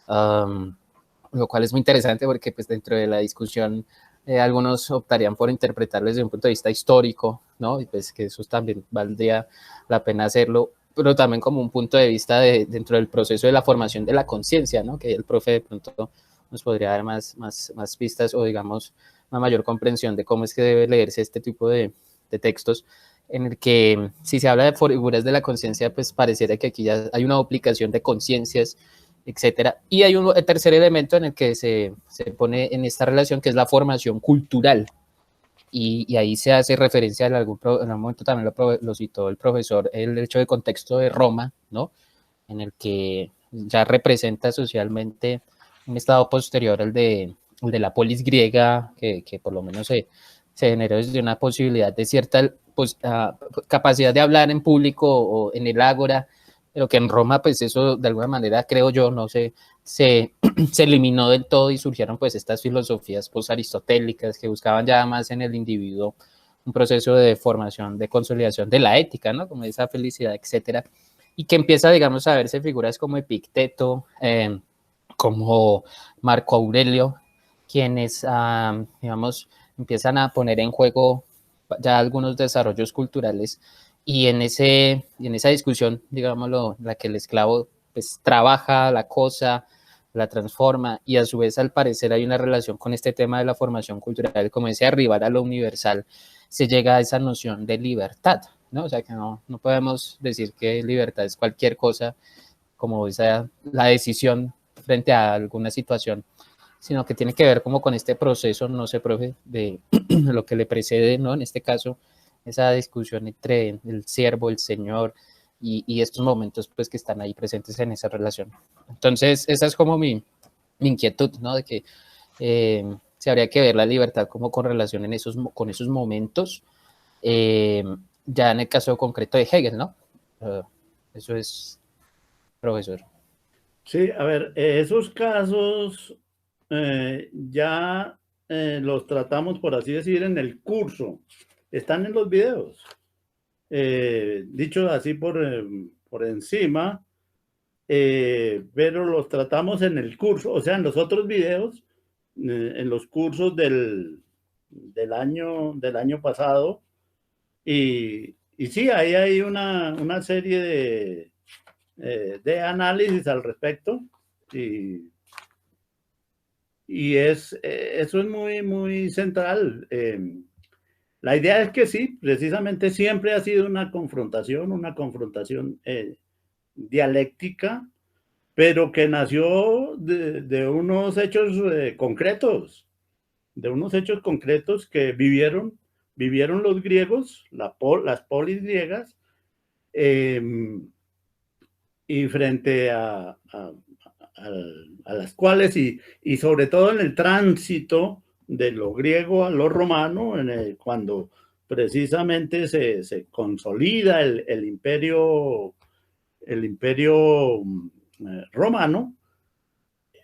lo cual es muy interesante porque pues, dentro de la discusión algunos optarían por interpretarlo desde un punto de vista histórico, ¿no? Y pues que eso también valdría la pena hacerlo, pero también como un punto de vista dentro del proceso de la formación de la conciencia, ¿no? Que el profe de pronto nos podría dar más pistas o digamos una mayor comprensión de cómo es que debe leerse este tipo de textos, en el que si se habla de figuras de la conciencia, pues pareciera que aquí ya hay una duplicación de conciencias, etcétera. Y hay un tercer elemento en el que se pone en esta relación, que es la formación cultural. Y ahí se hace referencia en algún momento también lo citó el profesor, el hecho de contexto de Roma, ¿no? En el que ya representa socialmente un estado posterior al de la polis griega, que por lo menos se generó desde una posibilidad de cierta pues, capacidad de hablar en público o en el ágora, pero que en Roma, pues eso de alguna manera, creo yo, no sé, se eliminó del todo y surgieron pues estas filosofías post-aristotélicas que buscaban ya más en el individuo un proceso de formación, de consolidación de la ética, ¿no? Como esa felicidad, etcétera, y que empieza, digamos, a verse figuras como Epicteto, como Marco Aurelio, quienes, digamos, empiezan a poner en juego ya algunos desarrollos culturales y en esa discusión, digámoslo, la que el esclavo pues trabaja la cosa, la transforma y a su vez al parecer hay una relación con este tema de la formación cultural, como ese arribar a lo universal, se llega a esa noción de libertad, ¿no? O sea, que no podemos decir que libertad es cualquier cosa, como esa, la decisión frente a alguna situación, sino que tiene que ver como con este proceso, no sé, profe, de lo que le precede, ¿no? En este caso, esa discusión entre el siervo, el Señor, y estos momentos pues que están ahí presentes en esa relación. Entonces, esa es como mi inquietud, ¿no? De que se habría que ver la libertad como con relación con esos momentos, ya en el caso concreto de Hegel, ¿no? Eso es, profesor.
Sí, a ver, esos casos ya los tratamos, por así decir, en el curso. Están en los videos. Dicho así por encima, pero los tratamos en el curso, o sea, en los otros videos, en los cursos del año pasado. Y sí, ahí hay una serie de análisis al respecto. Y eso es muy, muy central. La idea es que sí, precisamente siempre ha sido una confrontación dialéctica, pero que nació de unos hechos concretos, que vivieron los griegos, las polis griegas, y frente a las cuales, y sobre todo en el tránsito de lo griego a lo romano, cuando precisamente se consolida el imperio romano.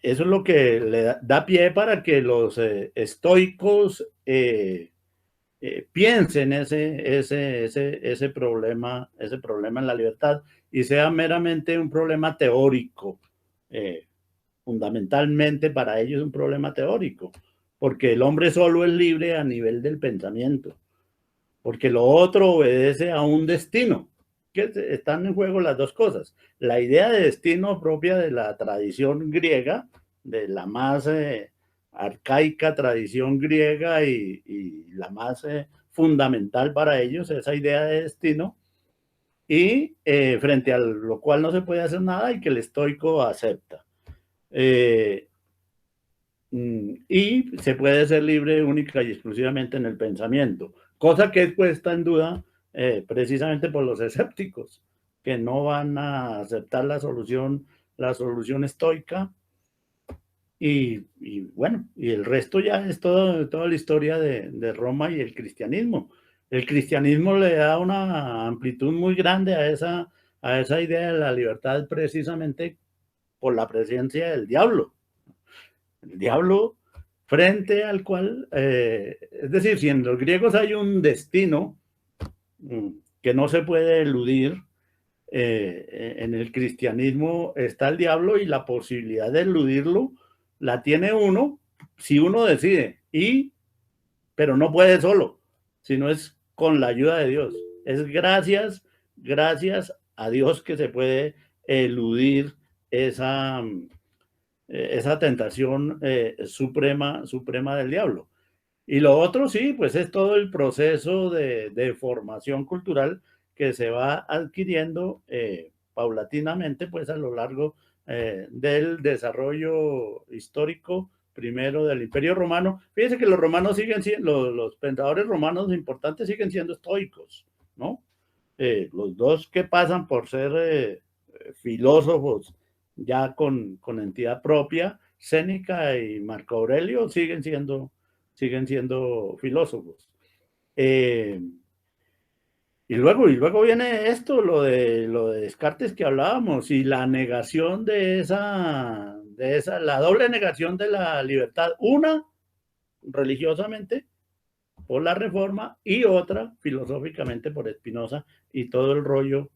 Eso es lo que le da pie para que los estoicos piensen ese problema en la libertad, y sea meramente un problema teórico. Fundamentalmente para ellos es un problema teórico, porque el hombre solo es libre a nivel del pensamiento, porque lo otro obedece a un destino, que están en juego las dos cosas. La idea de destino propia de la tradición griega, de la más arcaica tradición griega, y la más fundamental para ellos, esa idea de destino, y frente a lo cual no se puede hacer nada y que el estoico acepta. Y se puede ser libre única y exclusivamente en el pensamiento, cosa que es puesta en duda precisamente por los escépticos, que no van a aceptar la solución estoica. Y bueno, y el resto ya es toda la historia de Roma y el cristianismo. El cristianismo le da una amplitud muy grande a esa idea de la libertad, precisamente por la presencia del diablo. El diablo frente al cual, es decir, si en los griegos hay un destino que no se puede eludir, en el cristianismo está el diablo, y la posibilidad de eludirlo la tiene uno si uno decide, pero no puede solo, sino es con la ayuda de Dios. Es gracias a Dios que se puede eludir esa tentación suprema del diablo. Y lo otro, sí, pues es todo el proceso de formación cultural que se va adquiriendo paulatinamente, pues a lo largo del desarrollo histórico, primero del Imperio Romano. Fíjense que los romanos siguen siendo, los pensadores romanos importantes siguen siendo estoicos, ¿no? Los dos que pasan por ser filósofos ya con entidad propia, Séneca y Marco Aurelio, siguen siendo filósofos. Y luego viene esto, lo de Descartes que hablábamos, y la negación la doble negación de la libertad, una religiosamente por la Reforma, y otra filosóficamente por Spinoza, y todo el rollo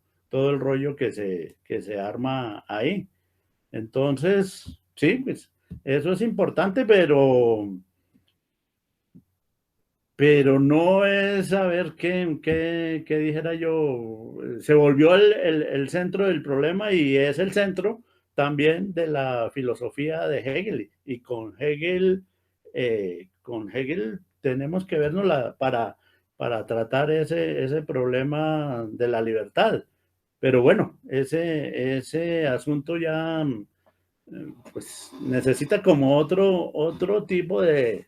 que se arma ahí. Entonces, sí, pues eso es importante, pero no es saber qué dijera yo. Se volvió el centro del problema, y es el centro también de la filosofía de Hegel. Y con Hegel tenemos que vernos para para tratar ese problema de la libertad. Pero bueno, ese asunto ya pues necesita como otro tipo de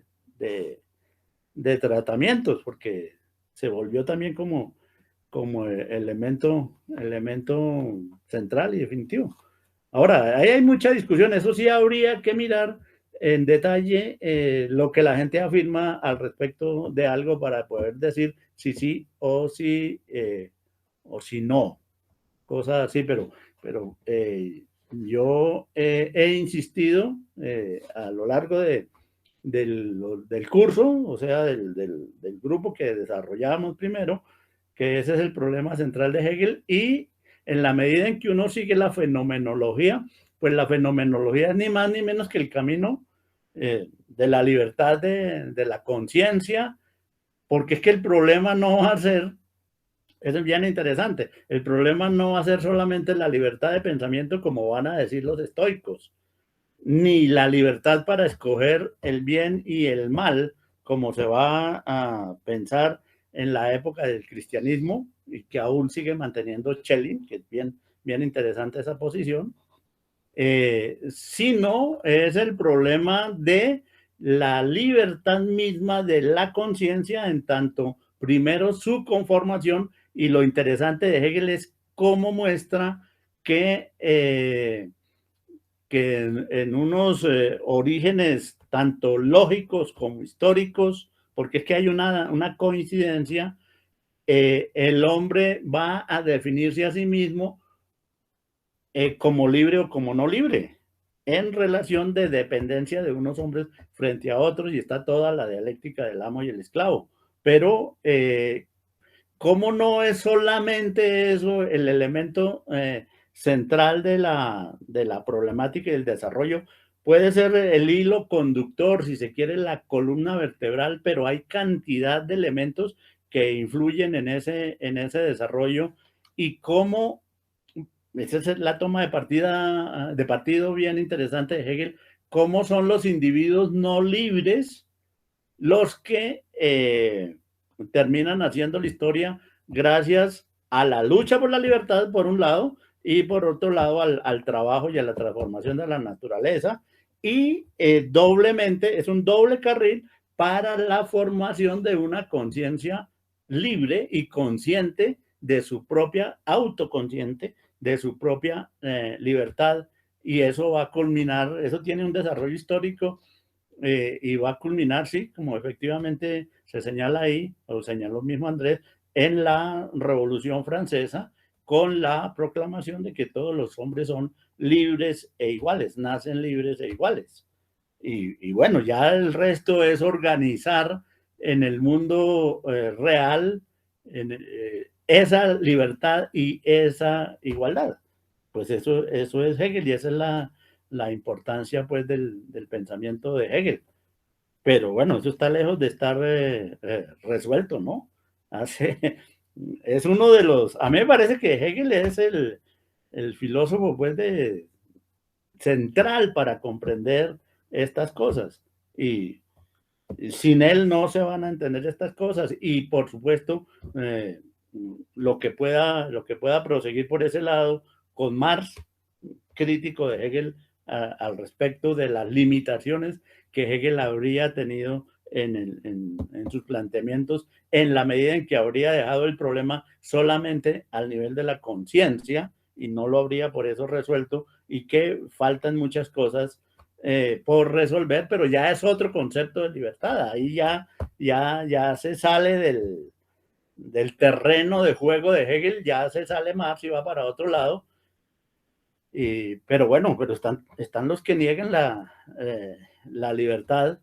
tratamientos, porque se volvió también como elemento central y definitivo. Ahora, ahí hay mucha discusión, eso sí habría que mirar en detalle lo que la gente afirma al respecto de algo para poder decir si sí o si no, cosas así, pero yo he insistido a lo largo del curso, o sea, del grupo que desarrollamos primero, que ese es el problema central de Hegel, y en la medida en que uno sigue la fenomenología, pues la fenomenología es ni más ni menos que el camino de la libertad de la conciencia, porque es que el problema no va a ser, eso es bien interesante, el problema no va a ser solamente la libertad de pensamiento como van a decir los estoicos, ni la libertad para escoger el bien y el mal, como se va a pensar en la época del cristianismo y que aún sigue manteniendo Schelling, que es bien interesante esa posición, sino es el problema de la libertad misma de la conciencia, en tanto primero su conformación, y lo interesante de Hegel es cómo muestra que en unos orígenes tanto lógicos como históricos, porque es que hay una coincidencia, el hombre va a definirse a sí mismo como libre o como no libre, en relación de dependencia de unos hombres frente a otros, y está toda la dialéctica del amo y el esclavo. Pero, ¿cómo no es solamente eso el elemento central de la problemática y del desarrollo? Puede ser el hilo conductor, si se quiere, la columna vertebral, pero hay cantidad de elementos que influyen en ese desarrollo, y cómo, esa es la toma de partido bien interesante de Hegel, cómo son los individuos no libres los que terminan haciendo la historia gracias a la lucha por la libertad, por un lado, y por otro lado al trabajo y a la transformación de la naturaleza, y doblemente es un doble carril para la formación de una conciencia libre y consciente de su propia, autoconsciente de su propia libertad, y eso va a culminar, eso tiene un desarrollo histórico y va a culminar, sí, como efectivamente se señala ahí, o señaló mismo Andrés, en la Revolución Francesa, con la proclamación de que todos los hombres son libres e iguales, nacen libres e iguales. Y bueno, ya el resto es organizar en el mundo real esa libertad y esa igualdad. Pues eso es Hegel, y esa es la importancia pues del pensamiento de Hegel. Pero bueno, eso está lejos de estar resuelto, ¿no? Es uno de los, a mí me parece que Hegel es el filósofo pues central para comprender estas cosas, y sin él no se van a entender estas cosas, y por supuesto lo que pueda proseguir por ese lado con Marx, crítico de Hegel al respecto de las limitaciones que Hegel habría tenido en sus planteamientos, en la medida en que habría dejado el problema solamente al nivel de la conciencia y no lo habría por eso resuelto, y que faltan muchas cosas por resolver, pero ya es otro concepto de libertad. Ahí ya se sale del terreno de juego de Hegel, ya se sale más y va para otro lado. Pero bueno, pero están los que niegan la libertad,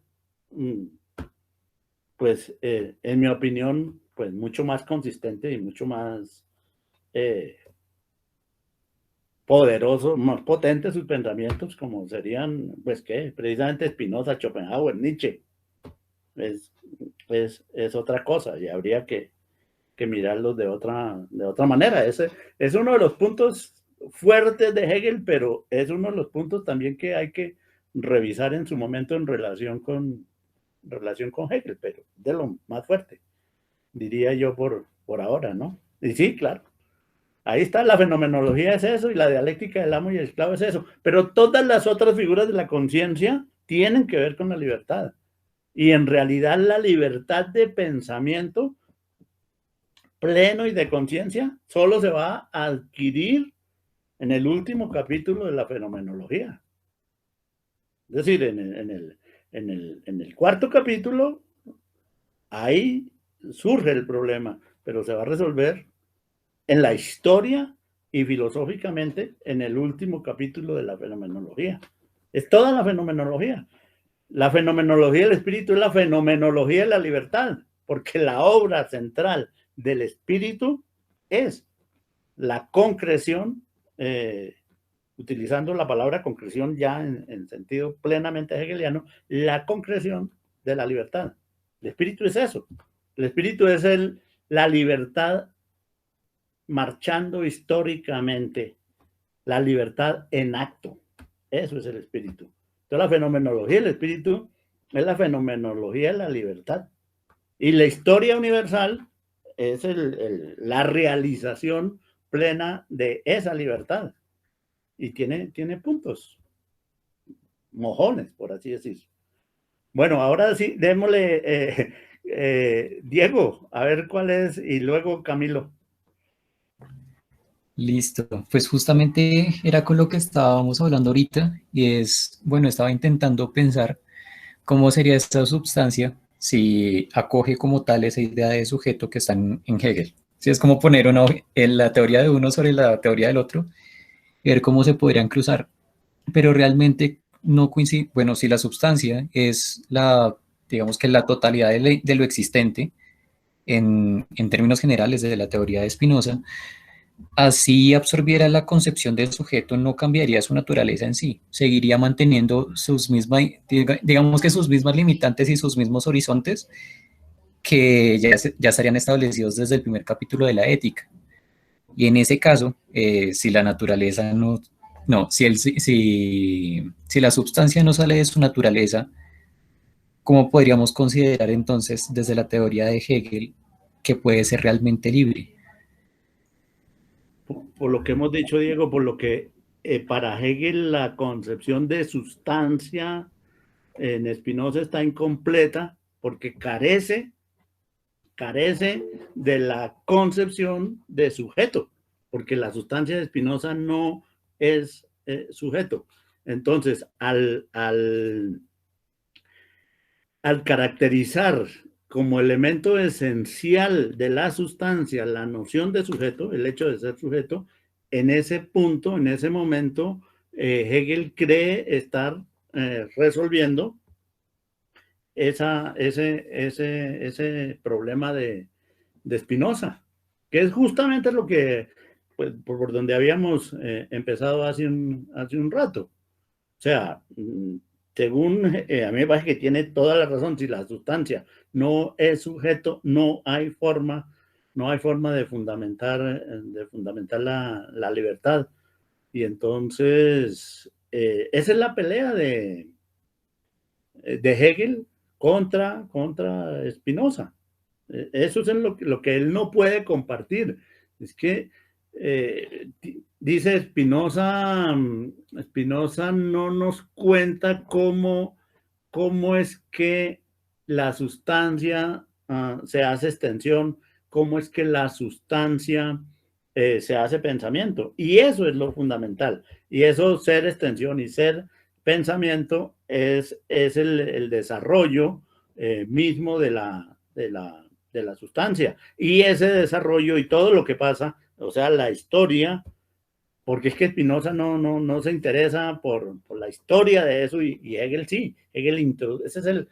pues en mi opinión, pues mucho más consistente y mucho más poderoso, más potentes sus pensamientos, como serían, pues que precisamente Spinoza, Schopenhauer, Nietzsche. Es otra cosa, y habría que mirarlos de otra manera. Ese es uno de los puntos fuertes de Hegel, pero es uno de los puntos también que hay que revisar en su momento en relación con Hegel, pero de lo más fuerte. diría yo por ahora, ¿no? Y sí, claro. Ahí está, la fenomenología es eso y la dialéctica del amo y el esclavo es eso. Pero todas las otras figuras de la conciencia tienen que ver con la libertad. Y en realidad la libertad de pensamiento pleno y de conciencia solo se va a adquirir en el último capítulo de la fenomenología. Es decir, en el cuarto capítulo, ahí surge el problema, pero se va a resolver en la historia y filosóficamente en el último capítulo de la fenomenología. Es toda la fenomenología. La fenomenología del espíritu es la fenomenología de la libertad, porque la obra central del espíritu es la concreción, utilizando la palabra concreción ya en sentido plenamente hegeliano, la concreción de la libertad. El espíritu es eso. El espíritu es la libertad marchando históricamente, la libertad en acto. Eso es el espíritu. Entonces la fenomenología del espíritu es la fenomenología de la libertad. Y la historia universal es la realización plena de esa libertad. Y tiene puntos, mojones, por así decir. Bueno, ahora sí, démosle, Diego, a ver cuál es, y luego Camilo.
Listo, pues justamente era con lo que estábamos hablando ahorita y es, bueno, estaba intentando pensar cómo sería esta substancia si acoge como tal esa idea de sujeto que está en Hegel. Si es como poner la teoría de uno sobre la teoría del otro y ver cómo se podrían cruzar, pero realmente no coincide. Bueno, si la substancia es digamos que la totalidad de lo existente en términos generales de la teoría de Spinoza, así absorbiera la concepción del sujeto, no cambiaría su naturaleza en sí, seguiría manteniendo sus mismas, digamos que sus mismas limitantes y sus mismos horizontes que ya estarían establecidos desde el primer capítulo de la ética. Y en ese caso, si la naturaleza si la sustancia no sale de su naturaleza, ¿cómo podríamos considerar entonces desde la teoría de Hegel que puede ser realmente libre?
Por lo que hemos dicho, Diego, por lo que para Hegel la concepción de sustancia en Spinoza está incompleta porque carece de la concepción de sujeto, porque la sustancia de Spinoza no es sujeto. Entonces, al caracterizar como elemento esencial de la sustancia la noción de sujeto, el hecho de ser sujeto, en ese punto, en ese momento, Hegel cree estar resolviendo ese problema de Spinoza, que es justamente lo que, pues, por donde habíamos empezado hace un rato. O sea, según a mí me parece que tiene toda la razón. Si la sustancia no es sujeto, no hay forma de fundamentar la libertad. Y entonces, esa es la pelea de Hegel contra Spinoza. Eso es lo que él no puede compartir. Es que dice Spinoza no nos cuenta cómo es que la sustancia se hace extensión, cómo es que la sustancia se hace pensamiento. Y eso es lo fundamental. Y eso, ser extensión y ser pensamiento, es el desarrollo mismo de la sustancia. Y ese desarrollo y todo lo que pasa, o sea, la historia, porque es que Spinoza no se interesa por la historia de eso, y Hegel sí. Ese es el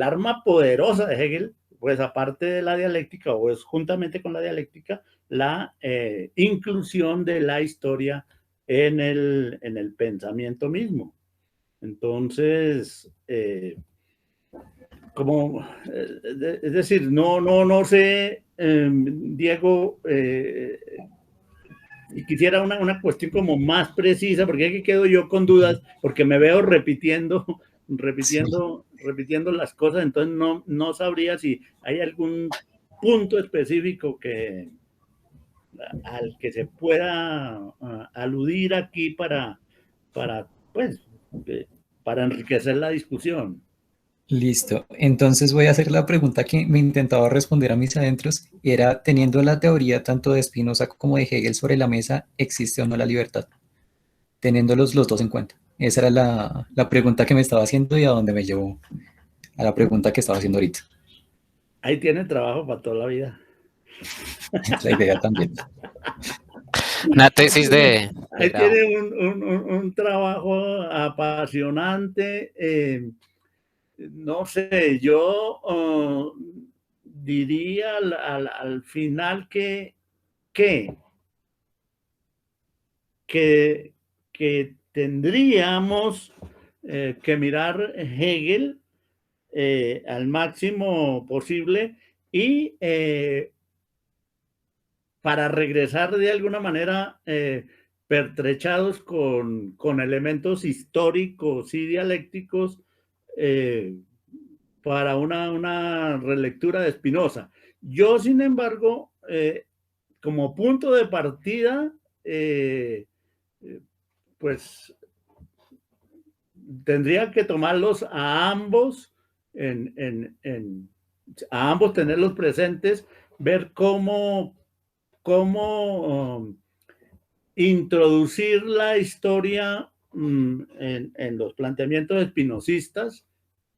arma poderosa de Hegel, pues aparte de la dialéctica, o es juntamente con la dialéctica, la inclusión de la historia en el pensamiento mismo. Entonces, es decir, no sé, Diego, y quisiera una cuestión como más precisa, porque aquí quedo yo con dudas, porque me veo repitiendo las cosas, entonces no sabría si hay algún punto específico al que se pueda aludir aquí pues, para enriquecer la discusión.
Listo. Entonces voy a hacer la pregunta que me intentaba responder a mis adentros. Era, teniendo la teoría tanto de Spinoza como de Hegel sobre la mesa, ¿existe o no la libertad? Teniéndolos los dos en cuenta. Esa era la pregunta que me estaba haciendo y a dónde me llevó a la pregunta que estaba haciendo ahorita.
Ahí tiene trabajo para toda la vida.
Es la idea también.
Una tesis de
Ahí
grado.
tiene un trabajo apasionante. No sé, yo diría al final que tendríamos que mirar Hegel al máximo posible y para regresar de alguna manera pertrechados con elementos históricos y dialécticos para una relectura de Spinoza. Yo, sin embargo, como punto de partida, pues tendría que tomarlos a ambos, a ambos tenerlos presentes, ver cómo introducir la historia en los planteamientos espinosistas,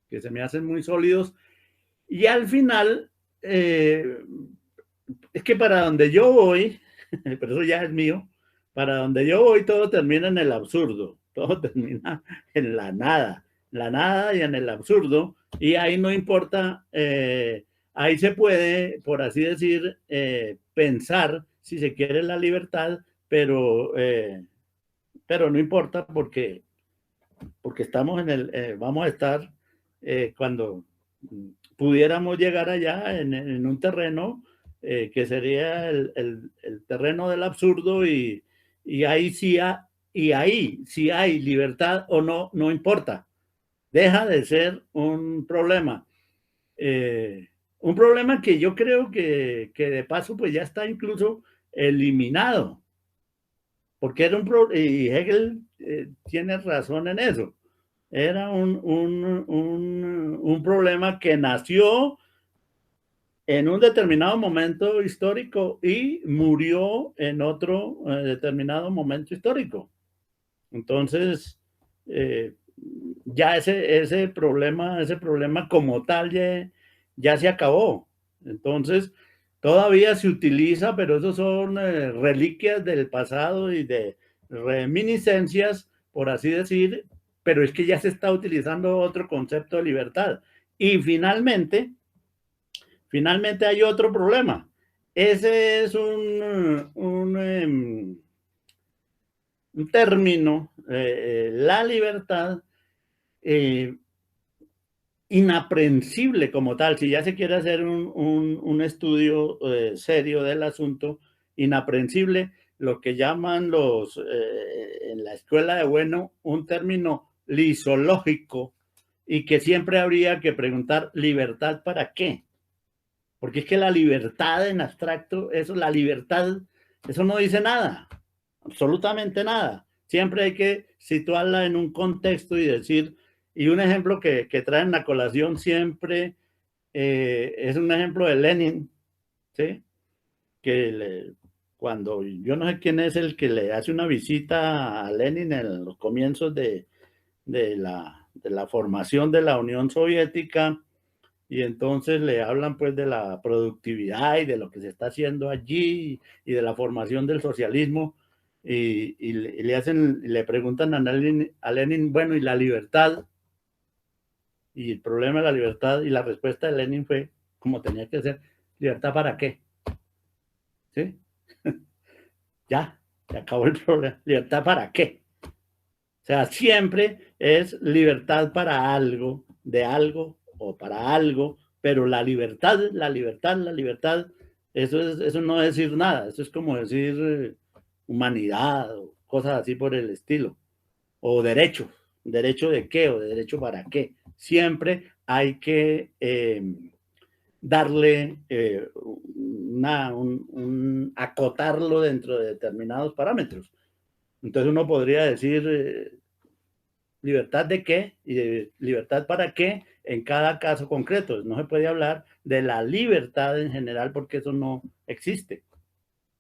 que se me hacen muy sólidos, y al final, es que para donde yo voy, pero eso ya es mío, para donde yo voy todo termina en el absurdo, todo termina en la nada y en el absurdo, y ahí no importa, ahí se puede, por así decir, pensar, si se quiere, la libertad, pero no importa porque estamos vamos a estar cuando pudiéramos llegar allá en un terreno que sería el terreno del absurdo y ahí sí si hay libertad o no, no importa. Deja de ser un problema. Un problema que yo creo que de paso pues ya está incluso eliminado. Porque era y Hegel tiene razón en eso. Era un problema que nació en un determinado momento histórico y murió en otro determinado momento histórico. Entonces, ya ese problema como tal ya se acabó. Entonces, todavía se utiliza, pero esos son reliquias del pasado y de reminiscencias, por así decir, pero es que ya se está utilizando otro concepto de libertad. Y finalmente hay otro problema. Ese es un término, la libertad, inaprensible como tal. Si ya se quiere hacer un estudio serio del asunto, inaprensible, lo que llaman en la escuela de Bueno, un término lisológico, y que siempre habría que preguntar, ¿libertad para qué? Porque es que la libertad en abstracto, la libertad, eso no dice nada, absolutamente nada. Siempre hay que situarla en un contexto y decir, y un ejemplo que traen a colación siempre es un ejemplo de Lenin, ¿sí? Cuando yo no sé quién es el que le hace una visita a Lenin en los comienzos de la formación de la Unión Soviética, y entonces le hablan pues de la productividad y de lo que se está haciendo allí y de la formación del socialismo, y le preguntan a Lenin, bueno, ¿y la libertad? Y el problema de la libertad, y la respuesta de Lenin fue, como tenía que ser, ¿libertad para qué? ¿Sí? Ya, se acabó el problema. ¿Libertad para qué? O sea, siempre es libertad para algo, de algo o para algo, pero la libertad, eso no es decir nada, eso es como decir humanidad o cosas así por el estilo. O derecho. ¿Derecho de qué? O derecho para qué. Siempre hay que darle acotarlo dentro de determinados parámetros. Entonces uno podría decir libertad de qué y libertad para qué en cada caso concreto. No se puede hablar de la libertad en general porque eso no existe.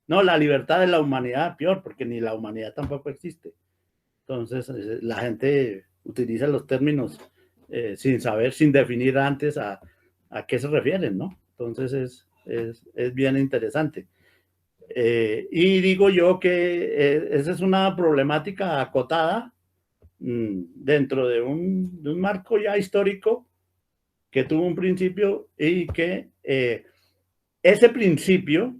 No, la libertad de la humanidad, peor, porque ni la humanidad tampoco existe. Entonces la gente utiliza los términos sin saber, sin definir antes a qué se refieren, ¿no? Entonces es bien interesante. Y digo yo que esa es una problemática acotada dentro de un marco ya histórico que tuvo un principio y que ese principio,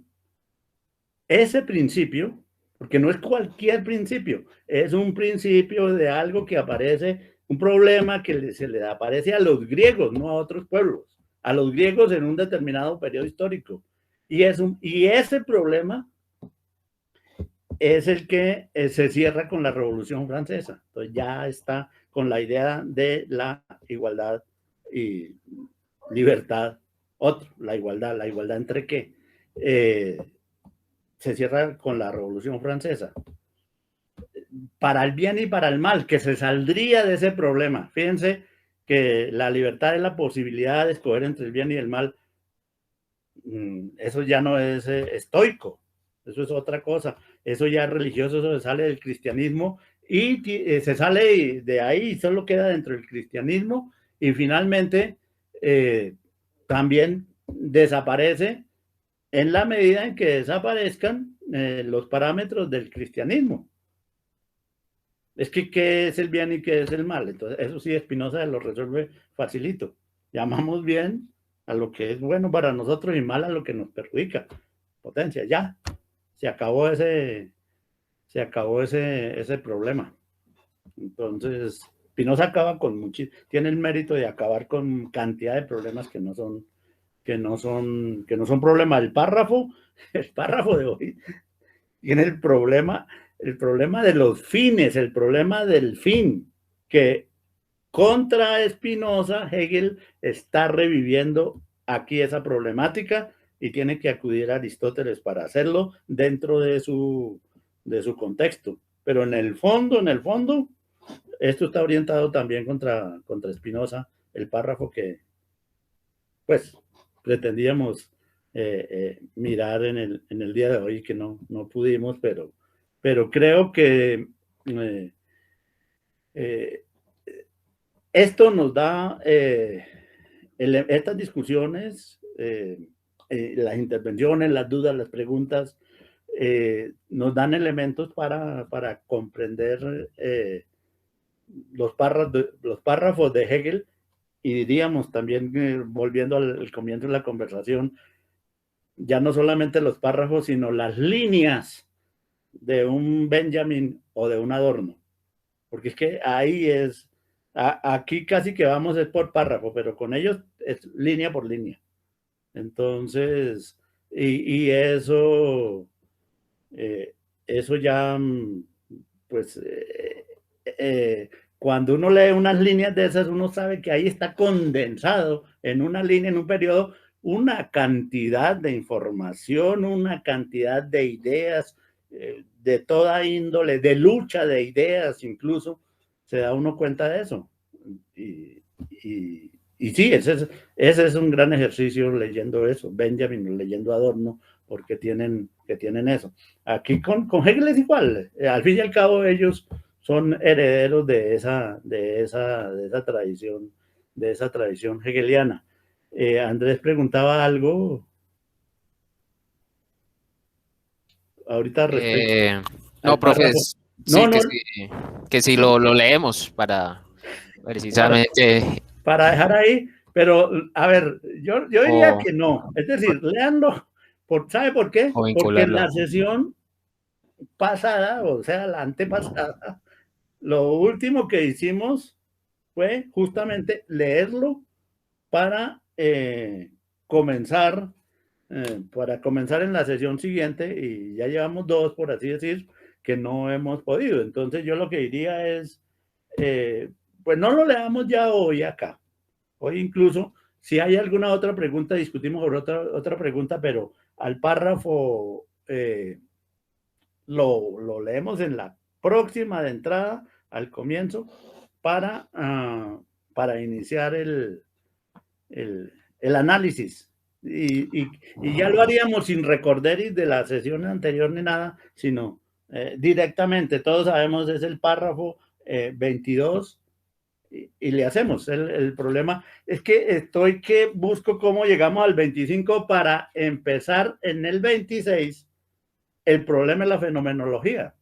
porque no es cualquier principio, es un principio de algo que aparece, un problema que se le aparece a los griegos, no a otros pueblos, a los griegos en un determinado periodo histórico. Y ese problema es el que se cierra con la Revolución Francesa. Entonces ya está con la idea de la igualdad y libertad. La igualdad entre qué. Se cierra con la Revolución Francesa. Para el bien y para el mal, que se saldría de ese problema. Fíjense que la libertad es la posibilidad de escoger entre el bien y el mal. Eso ya no es estoico, eso es otra cosa, eso ya es religioso, eso se sale del cristianismo y se sale de ahí y solo queda dentro del cristianismo y finalmente también desaparece en la medida en que desaparezcan los parámetros del cristianismo. Es que qué es el bien y qué es el mal. Entonces eso sí Spinoza lo resuelve facilito. Llamamos bien a lo que es bueno para nosotros y mal a lo que nos perjudica. Potencia, ya. Se acabó ese problema. Entonces, Spinoza acaba con tiene el mérito de acabar con cantidad de problemas que no son problemas. El párrafo de hoy tiene el problema de los fines, el problema del fin, que contra Spinoza, Hegel está reviviendo aquí esa problemática y tiene que acudir a Aristóteles para hacerlo dentro de su contexto. Pero en el fondo, esto está orientado también contra Spinoza, el párrafo que, pues, pretendíamos mirar en el día de hoy, que no pudimos, pero creo que esto nos da estas discusiones, las intervenciones, las dudas, las preguntas, nos dan elementos para comprender los párrafos de Hegel y diríamos también, volviendo al comienzo de la conversación, ya no solamente los párrafos, sino las líneas de un Benjamin o de un Adorno, porque es que ahí aquí casi que vamos por párrafo, pero con ellos es línea por línea. Entonces, y eso ya, pues, cuando uno lee unas líneas de esas, uno sabe que ahí está condensado en una línea, en un periodo, una cantidad de información, una cantidad de ideas de toda índole, de lucha de ideas incluso, se da uno cuenta de eso. Y sí, ese es un gran ejercicio leyendo eso, Benjamin, leyendo Adorno, porque tienen eso. Aquí con Hegel es igual, al fin y al cabo ellos son herederos de esa tradición hegeliana. Andrés preguntaba algo ahorita respecto.
No, profe,
sí,
que si lo leemos para precisamente...
Para dejar ahí, pero a ver, yo diría que no. Es decir, léanlo. ¿Sabe por qué? Porque en la sesión pasada, o sea, la antepasada, lo último que hicimos fue justamente leerlo para comenzar en la sesión siguiente, y ya llevamos 2, por así decir, que no hemos podido. Entonces yo lo que diría es, pues no lo leamos ya hoy acá. Hoy incluso, Si hay alguna otra pregunta, discutimos sobre otra pregunta, pero al párrafo lo leemos en la próxima de entrada, al comienzo, para iniciar el análisis. Y ya lo haríamos sin recorderis de la sesión anterior ni nada, sino directamente. Todos sabemos, es el párrafo 22 y le hacemos. El problema es que busco cómo llegamos al 25 para empezar en el 26. El problema es la fenomenología,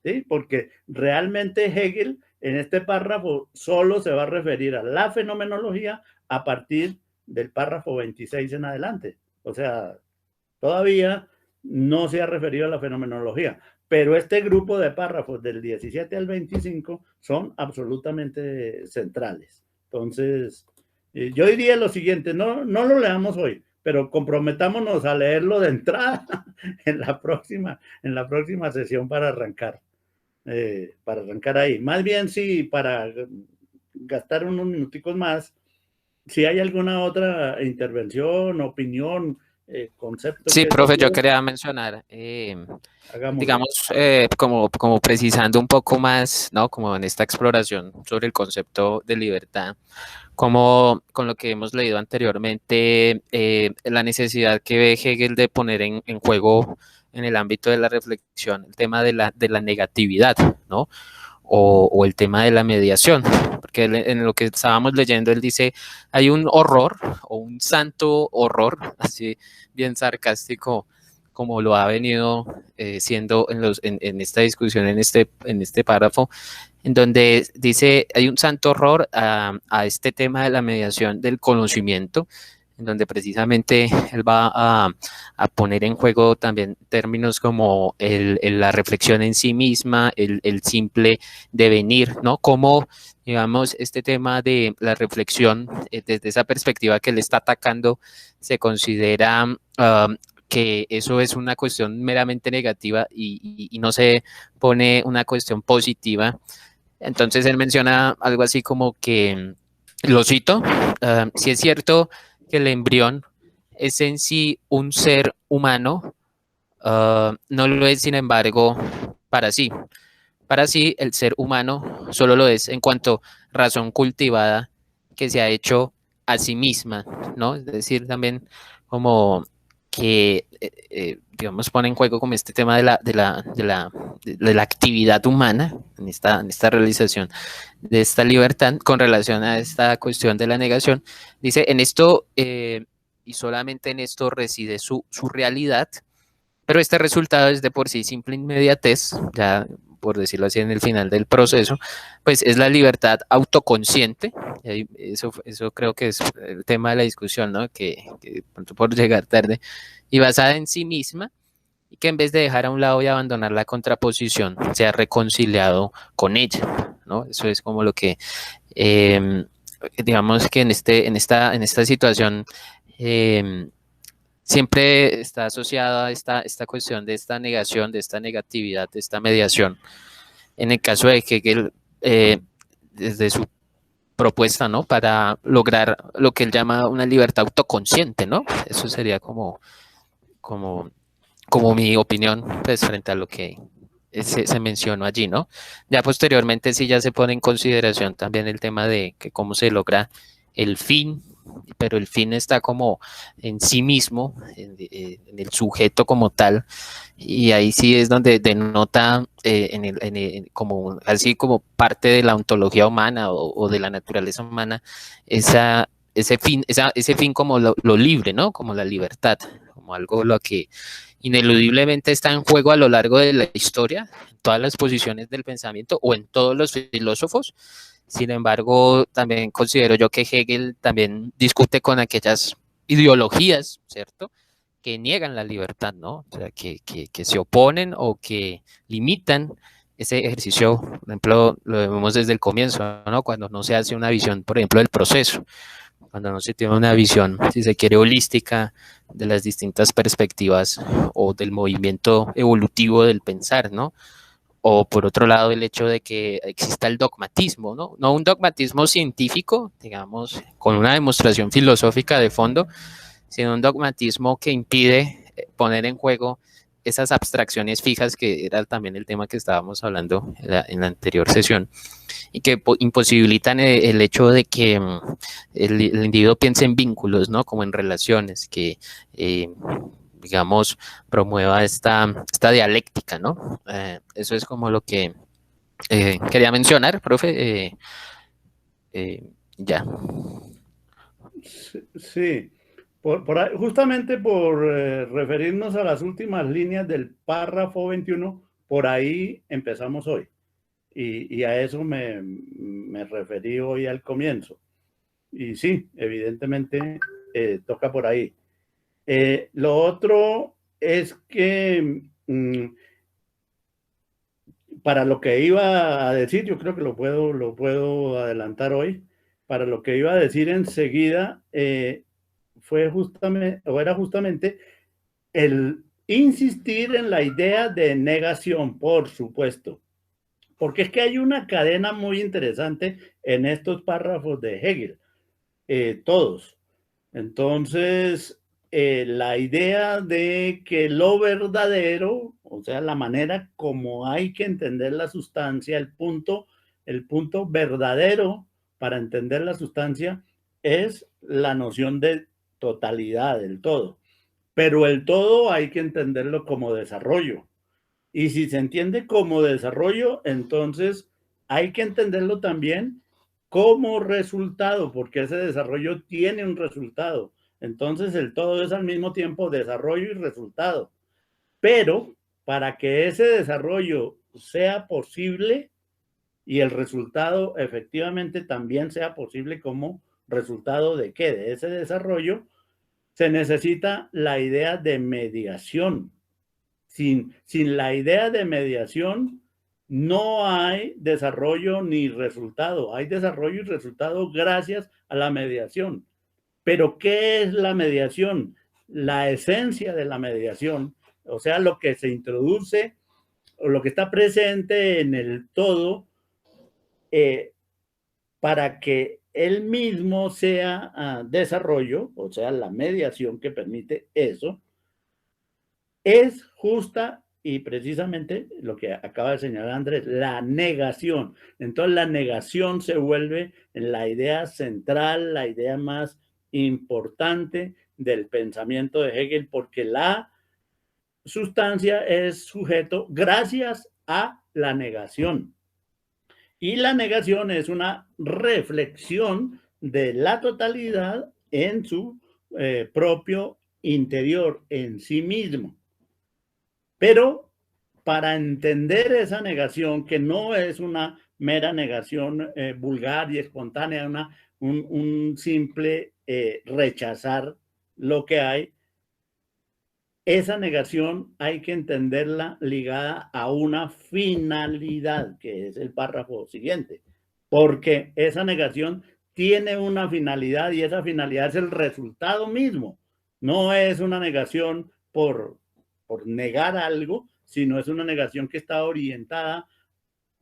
¿sí? Porque realmente Hegel en este párrafo solo se va a referir a la fenomenología a partir del párrafo 26 en adelante. O sea, todavía no se ha referido a la fenomenología, pero este grupo de párrafos del 17 al 25 son absolutamente centrales. Entonces, yo diría lo siguiente, no lo leamos hoy, pero comprometámonos a leerlo de entrada en la próxima sesión para arrancar ahí. Más bien, sí, para gastar unos minuticos más, si hay alguna otra intervención, opinión, concepto.
Sí, profe, yo quería mencionar, digamos, como precisando un poco más, ¿no? Como en esta exploración sobre el concepto de libertad, como con lo que hemos leído anteriormente, la necesidad que ve Hegel de poner en juego en el ámbito de la reflexión el tema de la negatividad, ¿no? O el tema de la mediación, porque en lo que estábamos leyendo él dice, hay un horror o un santo horror, así bien sarcástico, como lo ha venido siendo en esta discusión, en este párrafo, en donde dice, hay un santo horror a este tema de la mediación del conocimiento, en donde precisamente él va a poner en juego también términos como la reflexión en sí misma, el simple devenir, ¿no? Como, digamos, este tema de la reflexión, desde esa perspectiva que él está atacando, se considera que eso es una cuestión meramente negativa y no se pone una cuestión positiva. Entonces él menciona algo así como que, lo cito, si es cierto que el embrión es en sí un ser humano, no lo es, sin embargo, para sí. Para sí, el ser humano solo lo es en cuanto razón cultivada que se ha hecho a sí misma, ¿no? Es decir, también como que, digamos, pone en juego como este tema de la actividad humana en esta realización de esta libertad con relación a esta cuestión de la negación. Dice, en esto y solamente en esto reside su realidad, pero este resultado es de por sí simple inmediatez, ya por decirlo así en el final del proceso, pues es la libertad autoconsciente, y eso creo que es el tema de la discusión, ¿no? Que por llegar tarde, y basada en sí misma, y que en vez de dejar a un lado y abandonar la contraposición, se ha reconciliado con ella, ¿no? Eso es como lo que, digamos que en esta situación, siempre está asociada a esta cuestión de esta negación, de esta negatividad, de esta mediación. En el caso de Hegel, desde su propuesta, ¿no? Para lograr lo que él llama una libertad autoconsciente, ¿no? Eso sería como mi opinión, pues, frente a lo que se mencionó allí, ¿no? Ya posteriormente sí ya se pone en consideración también el tema de que cómo se logra el fin, pero el fin está como en sí mismo, en el sujeto como tal, y ahí sí es donde denota como, así como parte de la ontología humana o de la naturaleza humana, ese fin como lo libre, ¿no? Como la libertad, como algo lo que ineludiblemente está en juego a lo largo de la historia, en todas las posiciones del pensamiento o en todos los filósofos. Sin embargo, también considero yo que Hegel también discute con aquellas ideologías, ¿cierto?, que niegan la libertad, ¿no? O sea, que se oponen o que limitan ese ejercicio. Por ejemplo, lo vemos desde el comienzo, ¿no? Cuando no se hace una visión, por ejemplo, del proceso, cuando no se tiene una visión, si se quiere, holística de las distintas perspectivas o del movimiento evolutivo del pensar, ¿no? o por otro lado el hecho de que exista el dogmatismo, ¿no? No un dogmatismo científico, digamos, con una demostración filosófica de fondo, sino un dogmatismo que impide poner en juego esas abstracciones fijas, que era también el tema que estábamos hablando en la anterior sesión, y que imposibilitan el hecho de que el individuo piense en vínculos, ¿no? Como en relaciones, que digamos, promueva esta dialéctica, ¿no? Eso es como lo que quería mencionar, profe. Ya.
Sí, justamente por referirnos a las últimas líneas del párrafo 21, por ahí empezamos hoy. Y a eso me referí hoy al comienzo. Y sí, evidentemente toca por ahí. Lo otro es que para lo que iba a decir, yo creo que lo puedo adelantar hoy. Para lo que iba a decir enseguida, fue justamente, o era justamente el insistir en la idea de negación, por supuesto. Porque es que hay una cadena muy interesante en estos párrafos de Hegel, todos. Entonces, la idea de que lo verdadero, o sea, la manera como hay que entender la sustancia, el punto verdadero para entender la sustancia es la noción de totalidad, del todo. Pero el todo hay que entenderlo como desarrollo. Y si se entiende como desarrollo, entonces hay que entenderlo también como resultado, porque ese desarrollo tiene un resultado. Entonces el todo es al mismo tiempo desarrollo y resultado. Pero para que ese desarrollo sea posible y el resultado efectivamente también sea posible como resultado de qué, de ese desarrollo, se necesita la idea de mediación. Sin la idea de mediación, no hay desarrollo ni resultado. Hay desarrollo y resultado gracias a la mediación. Pero, ¿qué es la mediación? La esencia de la mediación, o sea, lo que se introduce o lo que está presente en el todo para que él mismo sea desarrollo, o sea, la mediación que permite eso, es justa y precisamente lo que acaba de señalar Andrés, la negación. Entonces la negación se vuelve la idea central, la idea más importante del pensamiento de Hegel, porque la sustancia es sujeto gracias a la negación. Y la negación es una reflexión de la totalidad en su propio interior, en sí mismo. Pero para entender esa negación, que no es una mera negación vulgar y espontánea, un simple rechazar lo que hay, esa negación hay que entenderla ligada a una finalidad, que es el párrafo siguiente, porque esa negación tiene una finalidad y esa finalidad es el resultado mismo. No es una negación por negar algo, sino es una negación que está orientada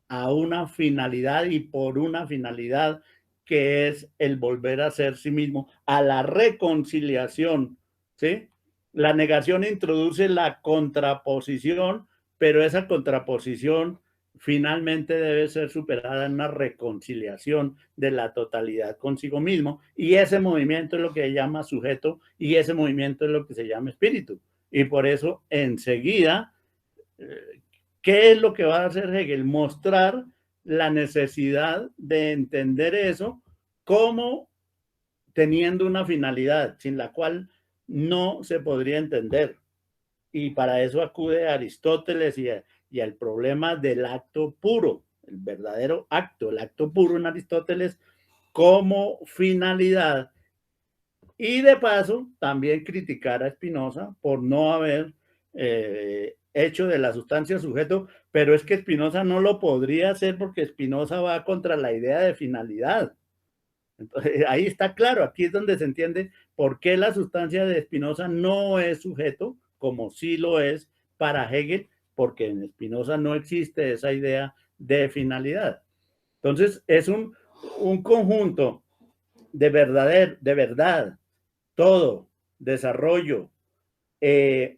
a una finalidad y por una finalidad que es el volver a ser sí mismo, a la reconciliación, ¿sí? La negación introduce la contraposición, pero esa contraposición finalmente debe ser superada en una reconciliación de la totalidad consigo mismo, y ese movimiento es lo que se llama sujeto y ese movimiento es lo que se llama espíritu. Y por eso enseguida, ¿qué es lo que va a hacer Hegel? Mostrar la necesidad de entender eso como teniendo una finalidad, sin la cual no se podría entender. Y para eso acude a Aristóteles y al problema del acto puro, el verdadero acto, el acto puro en Aristóteles como finalidad. Y de paso, también criticar a Spinoza por no haber hecho de la sustancia sujeto, pero es que Spinoza no lo podría hacer porque Spinoza va contra la idea de finalidad. Entonces, ahí está claro, aquí es donde se entiende por qué la sustancia de Spinoza no es sujeto, como sí lo es para Hegel, porque en Spinoza no existe esa idea de finalidad. Entonces, es un conjunto de verdad, todo, desarrollo,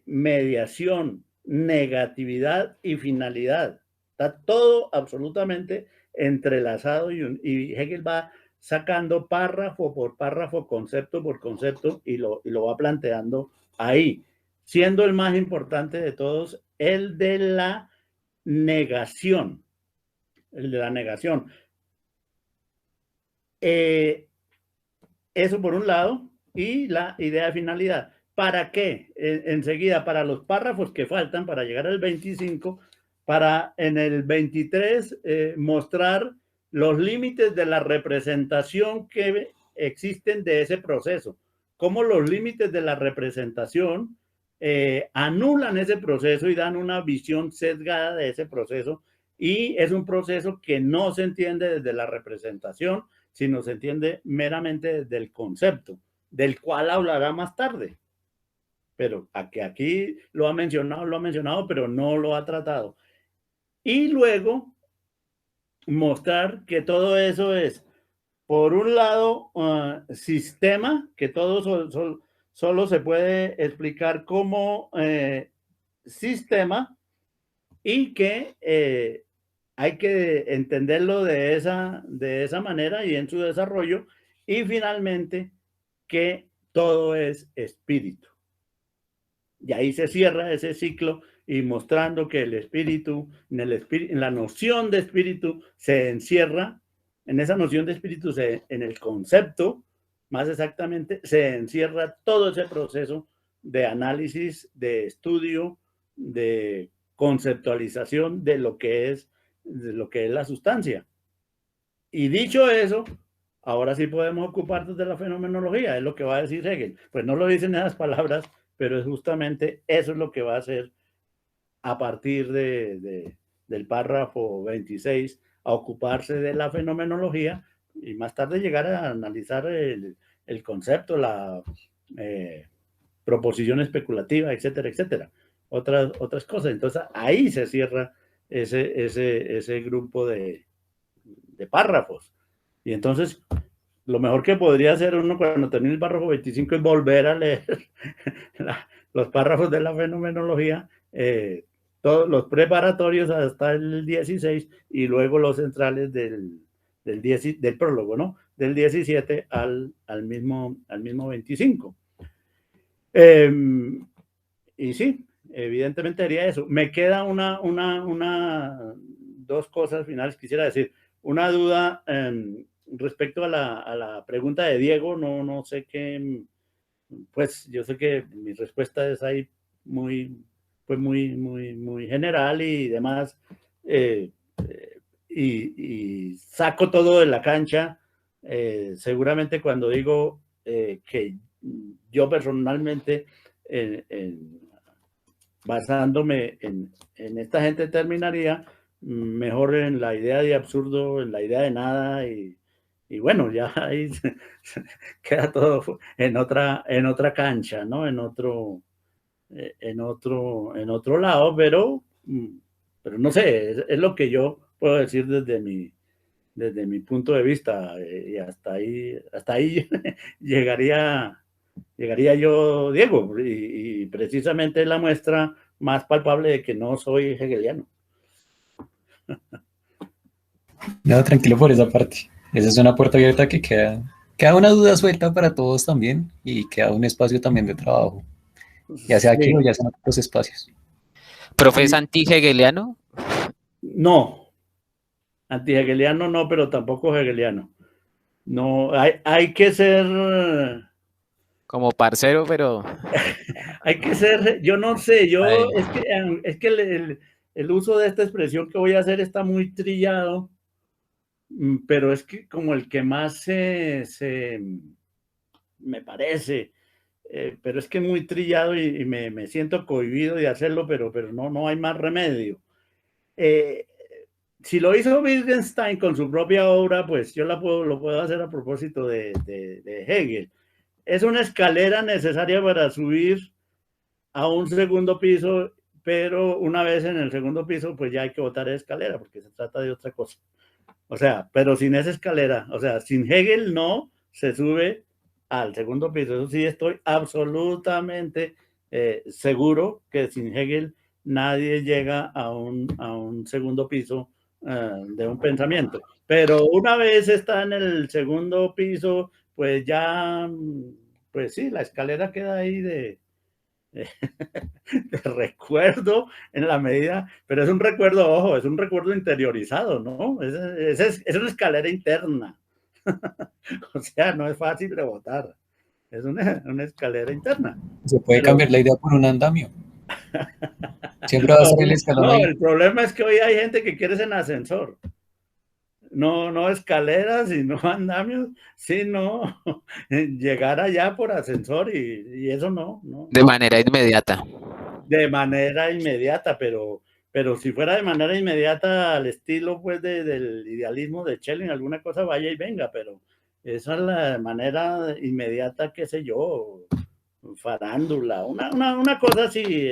mediación, negatividad y finalidad. Está todo absolutamente entrelazado y Hegel va sacando párrafo por párrafo, concepto por concepto y lo va planteando ahí, siendo el más importante de todos el de la negación. El de la negación. Eso por un lado, y la idea de finalidad. ¿Para qué? Enseguida, para los párrafos que faltan para llegar al 25, para en el 23 mostrar los límites de la representación que existen de ese proceso. Cómo los límites de la representación anulan ese proceso y dan una visión sesgada de ese proceso, y es un proceso que no se entiende desde la representación, sino se entiende meramente desde el concepto, del cual hablará más tarde. Pero aquí lo ha mencionado, pero no lo ha tratado. Y luego mostrar que todo eso es, por un lado, sistema, que todo solo se puede explicar como sistema, y que hay que entenderlo de esa manera y en su desarrollo, y finalmente que todo es espíritu. Y ahí se cierra ese ciclo, y mostrando que el espíritu, en la noción de espíritu se encierra, en esa noción de espíritu, en el concepto, más exactamente, se encierra todo ese proceso de análisis, de estudio, de conceptualización de lo que es la sustancia. Y dicho eso, ahora sí podemos ocuparnos de la fenomenología, es lo que va a decir Hegel. Pues no lo dicen esas palabras, pero es justamente eso es lo que va a hacer a partir del párrafo 26, a ocuparse de la fenomenología, y más tarde llegar a analizar el concepto, la proposición especulativa, etcétera, etcétera. Otras cosas. Entonces ahí se cierra ese grupo de párrafos. Y entonces lo mejor que podría hacer uno cuando termine el párrafo 25 es volver a leer los párrafos de la fenomenología, todos los preparatorios hasta el 16, y luego los centrales del prólogo, ¿no? Del 17 al mismo 25. Y sí, evidentemente haría eso. Me queda dos cosas finales quisiera decir. Una duda respecto a la pregunta de Diego, no sé qué, pues yo sé que mi respuesta es ahí muy general y demás, y saco todo de la cancha, seguramente cuando digo que yo personalmente, basándome en esta gente, terminaría mejor en la idea de absurdo, en la idea de nada, y bueno, ya ahí queda todo en otra cancha, ¿no? En otro lado, pero no sé, es lo que yo puedo decir desde mi punto de vista, y hasta ahí llegaría yo, Diego, y precisamente es la muestra más palpable de que no soy hegeliano.
No, tranquilo por esa parte. Esa es una puerta abierta que queda una duda suelta para todos también, y queda un espacio también de trabajo, ya sea aquí o ya sea en otros espacios.
¿Profe es anti-hegeliano?
No, anti-hegeliano no, pero tampoco hegeliano. No, hay que ser...
Como parcero, pero...
hay que ser, yo no sé, es que el uso de esta expresión que voy a hacer está muy trillado, pero es que como el que más me parece, pero es que muy trillado, y me siento cohibido de hacerlo, pero no hay más remedio. Si lo hizo Wittgenstein con su propia obra, pues yo lo puedo hacer a propósito de Hegel. Es una escalera necesaria para subir a un segundo piso pero una vez en el segundo piso, pues ya hay que botar escalera, porque se trata de otra cosa. O sea, pero sin esa escalera, o sea, sin Hegel no se sube al segundo piso. Eso sí, estoy absolutamente seguro que sin Hegel nadie llega a un segundo piso de un pensamiento. Pero una vez está en el segundo piso, pues ya, pues sí, la escalera queda ahí de recuerdo en la medida, pero es un recuerdo, ojo, es un recuerdo interiorizado, ¿no? Es una escalera interna. O sea, no es fácil rebotar. Es una escalera interna.
Se puede
Pero,
cambiar la idea por un andamio. Siempre va a ser el escalón
no,
ahí.
el problema es que hoy hay gente que quiere en ascensor. No, no escaleras y no andamios, sino llegar allá por ascensor y eso no, no.
De manera inmediata.
De manera inmediata, pero si fuera de manera inmediata al estilo pues del idealismo de Schelling, alguna cosa vaya y venga, pero esa es la manera inmediata, qué sé yo, farándula, una cosa así,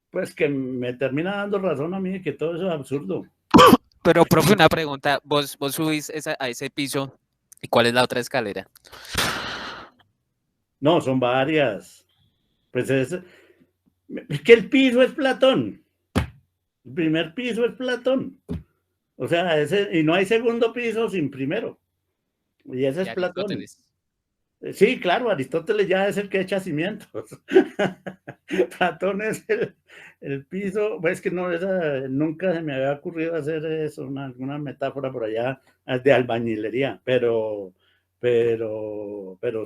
pues que me termina dando razón a mí que todo eso es absurdo.
Pero, profe, una pregunta. ¿Vos subís a ese piso y cuál es la otra escalera?
No, son varias. Pues es que el piso es Platón. El primer piso es Platón. O sea, y no hay segundo piso sin primero. Y ese es Platón. Sí, claro, Aristóteles ya es el que echa cimientos. Platón es el piso, pues que no, nunca se me había ocurrido hacer eso, alguna metáfora por allá de albañilería, pero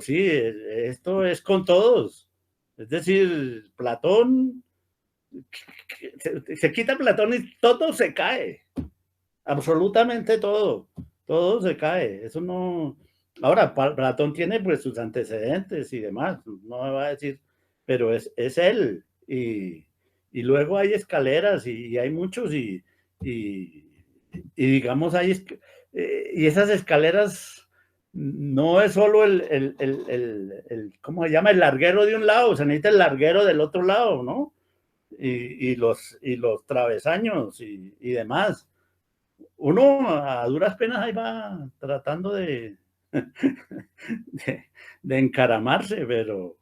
sí, esto es con todos. Es decir, Platón, se quita Platón y todo se cae, absolutamente todo se cae, eso no. Ahora, Platón tiene pues sus antecedentes y demás, no me va a decir, pero es él. Y luego hay escaleras y hay muchos y digamos, y esas escaleras no es solo ¿cómo se llama? El larguero de un lado, se necesita el larguero del otro lado, ¿no? Y los travesaños y demás. Uno a duras penas ahí va tratando de encaramarse, pero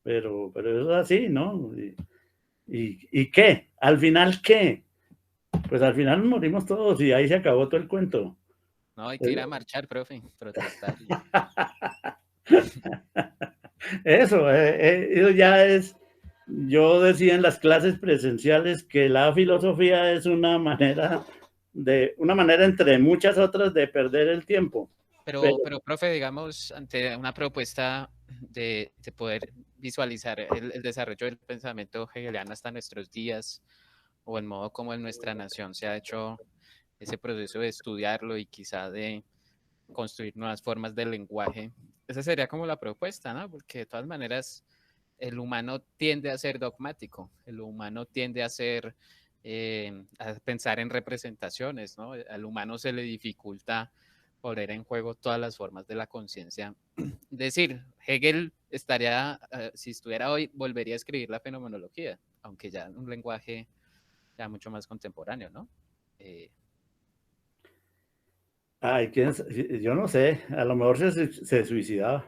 eso es así, ¿no? ¿Y qué? ¿Al final qué? Pues al final nos morimos todos y ahí se acabó todo el cuento.
No, hay que ir a marchar, profe, protestar.
Eso ya es, yo decía en las clases presenciales que la filosofía es una manera entre muchas otras de perder el tiempo.
Pero profe, digamos, ante una propuesta de poder visualizar el desarrollo del pensamiento hegeliano hasta nuestros días, o el modo como en nuestra nación se ha hecho ese proceso de estudiarlo y quizá de construir nuevas formas de lenguaje, esa sería como la propuesta, ¿no? Porque de todas maneras el humano tiende a ser dogmático, el humano tiende a pensar en representaciones, ¿no? Al humano se le dificulta poner en juego todas las formas de la conciencia. Decir, Hegel estaría, si estuviera hoy, volvería a escribir la fenomenología, aunque ya en un lenguaje ya mucho más contemporáneo, ¿no?
Ay, yo no sé, a lo mejor se suicidaba.